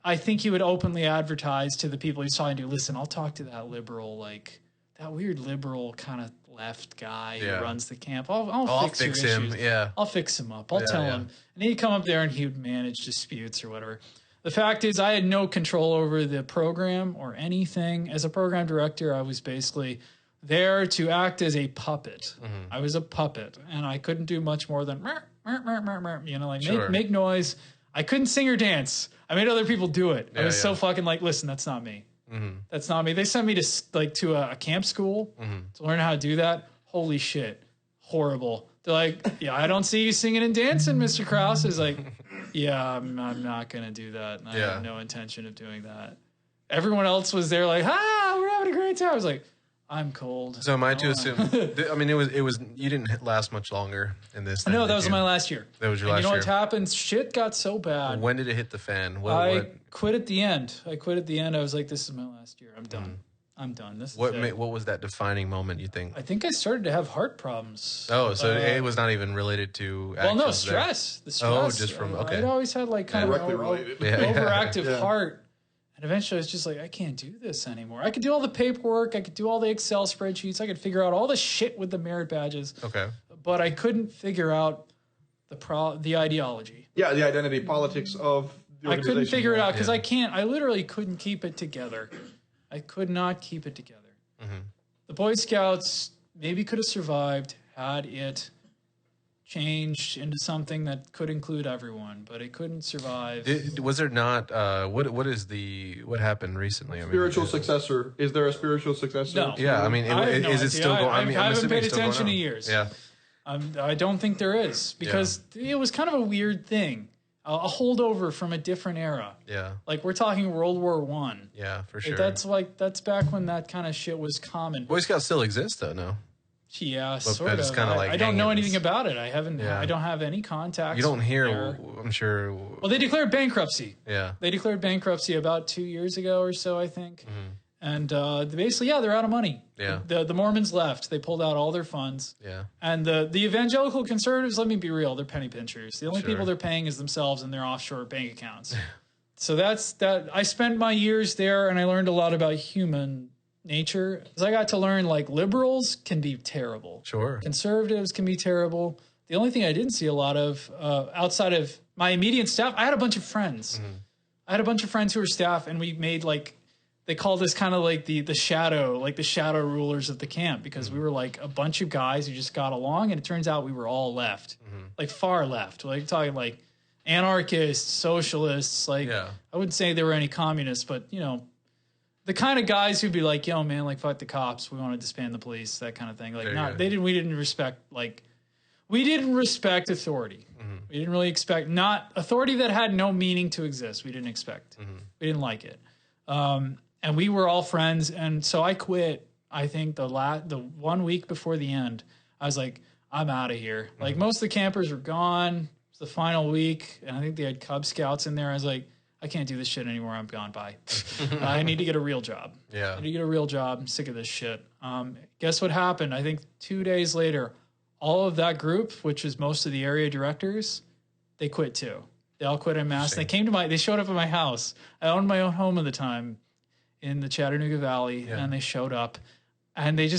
I think he would openly advertise to the people he's talking to, listen, I'll talk to that liberal, like that weird liberal kind of left guy Yeah. who runs the camp. I'll fix your him. issues. Yeah. I'll fix him up. I'll tell him. And he'd come up there and he would manage disputes or whatever. The fact is, I had no control over the program or anything. As a program director, I was basically there to act as a puppet. I was a puppet, and I couldn't do much more than, you know, like make noise. I couldn't sing or dance. I made other people do it. I was so fucking like, listen, that's not me. That's not me. They sent me to a camp school to learn how to do that. Holy shit, horrible. They're like, yeah, I don't see you singing and dancing, Mr. Kraus. Is like, yeah, I'm not gonna do that. And I have no intention of doing that. Everyone else was there like, we're having a great time. I was like, I'm cold. So am I to assume? I mean, it was. You didn't last much longer in this. No, that was my last year. That was your last year. You know what happened? Shit got so bad. When did it hit the fan? I quit at the end. I was like, this is my last year. I'm done. I'm done. This is it. What was that defining moment, you think? I think I started to have heart problems. Oh, so it was not even related to well, no, stress. The stress. Oh, just from, okay. I'd always had like kind of overactive heart. And eventually I was just like, I can't do this anymore. I could do all the paperwork. I could do all the Excel spreadsheets. I could figure out all the shit with the merit badges. Okay. But I couldn't figure out the ideology. Yeah, the identity politics of the I organization. couldn't figure it out because I literally couldn't keep it together. I could not keep it together. The Boy Scouts maybe could have survived had it changed into something that could include everyone, but it couldn't survive. Was there not? What happened recently? I mean, Spiritual successor. Is there a spiritual successor? No. Yeah, I mean, is it still going? I haven't paid attention in years. Yeah. I don't think there is because it was kind of a weird thing. A holdover from a different era. Yeah. Like we're talking World War I. Yeah, for sure. That's back when that kind of shit was common. Boy Scouts still exist though, no? Yeah, sort of. Like I don't know anything about it. I don't have any contacts. You don't hear, there. I'm sure. Well, they declared bankruptcy. Yeah. They declared bankruptcy about 2 years ago or so, I think. And basically, they're out of money. Yeah. The Mormons left. They pulled out all their funds. Yeah. And the evangelical conservatives, let me be real, they're penny pinchers. The only people they're paying is themselves and their offshore bank accounts. So that's that. I spent my years there, and I learned a lot about human nature. Because I got to learn, like, liberals can be terrible. Sure. Conservatives can be terrible. The only thing I didn't see a lot of outside of my immediate staff, I had a bunch of friends. I had a bunch of friends who were staff, and we made, like, they call this kind of like the shadow rulers of the camp, because we were like a bunch of guys who just got along, and it turns out we were all left, like far left. Like talking like anarchists, socialists. Like I wouldn't say there were any communists, but you know, the kind of guys who'd be like, "Yo, man, like fuck the cops, we want to disband the police," that kind of thing. Like we didn't respect authority. We didn't really expect not authority that had no meaning to exist. We didn't expect. We didn't like it. And we were all friends, and so I quit. I think the 1 week before the end, I was like, I'm out of here. Like most of the campers were gone. It's the final week, and I think they had Cub Scouts in there. I was like, I can't do this shit anymore. I'm gone. Bye. I need to get a real job. Yeah. I need to get a real job. I'm sick of this shit. Guess what happened? I think 2 days later, all of that group, which is most of the area directors, they quit too. They all quit en masse. They showed up at my house. I owned my own home at the time in the Chattanooga Valley, and they showed up, and they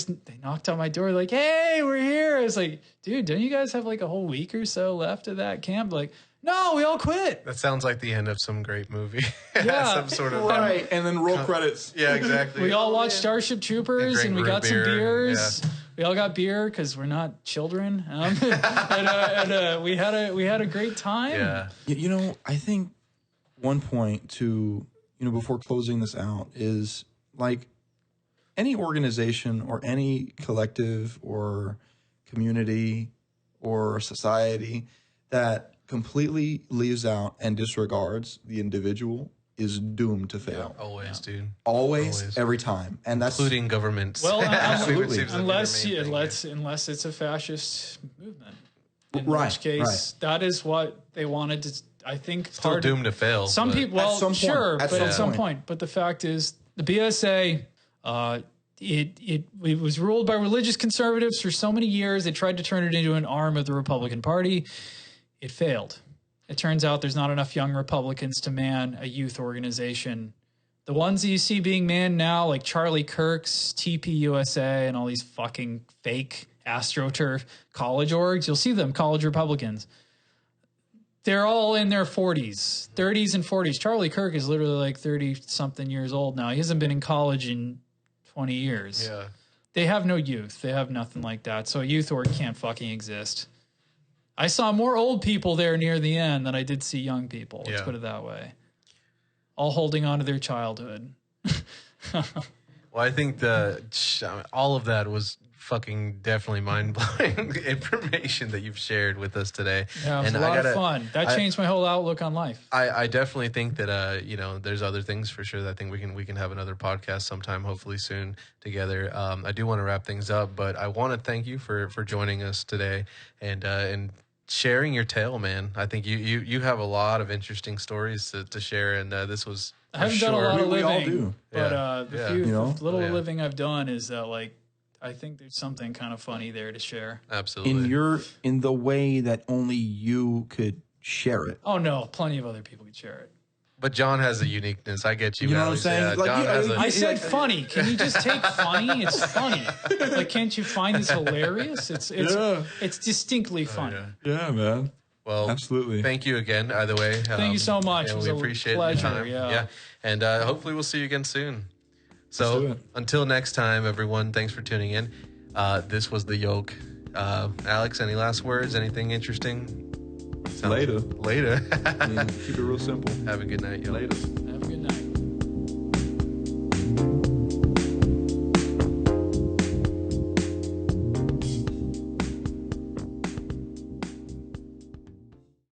knocked on my door like, "Hey, we're here." I was like, "Dude, don't you guys have like a whole week or so left of that camp?" Like, "No, we all quit." That sounds like the end of some great movie. Yeah. Some sort of right, and then roll credits. Yeah, exactly. We all watched Starship Troopers, and we got some beers. Yeah. We all got beer because we're not children, and we had a great time. Yeah. You know, I think one point to, before closing this out is like any organization or any collective or community or society that completely leaves out and disregards the individual is doomed to fail. Yeah, always, dude. Always, every time. And that's including governments. Well, absolutely. Unless it's a fascist movement. In which case, that is what they wanted to. I think still doomed to fail. Some people, at some point. But the fact is, the BSA, it was ruled by religious conservatives for so many years. They tried to turn it into an arm of the Republican Party. It failed. It turns out there's not enough young Republicans to man a youth organization The ones that you see being manned now, like Charlie Kirk's, TP USA, and all these fucking fake AstroTurf college orgs, you'll see them, college Republicans. They're all in their 40s, 30s and 40s. Charlie Kirk is literally like 30-something years old now. He hasn't been in college in 20 years. Yeah. They have no youth. They have nothing like that. So a youth org can't fucking exist. I saw more old people there near the end than I did see young people. Let's put it that way. All holding on to their childhood. Well, I think all of that was fucking definitely mind-blowing information that you've shared with us today. Yeah, it was a lot of fun. That changed my whole outlook on life. I definitely think that there's other things for sure that I think we can have another podcast sometime, hopefully soon together. I do want to wrap things up, but I want to thank you for joining us today and sharing your tale, man. I think you have a lot of interesting stories to share, and this was. I haven't done a lot of living, we all do. But the few little living I've done is that I think there's something kind of funny there to share. Absolutely. In the way that only you could share it. Oh no, plenty of other people could share it. But John has a uniqueness. I get you. You know what I'm saying? Yeah, I said funny. Can you just take funny? It's funny. Can't you find this hilarious? It's distinctly funny. Yeah, man. Well, absolutely. Thank you again. Either way, thank you so much. It was we appreciate a pleasure. Your time. Yeah, and hopefully we'll see you again soon. So until next time, everyone. Thanks for tuning in. This was the Yolk. Alex, any last words? Anything interesting? Later. Keep it real simple. Have a good night, Yolk. Later.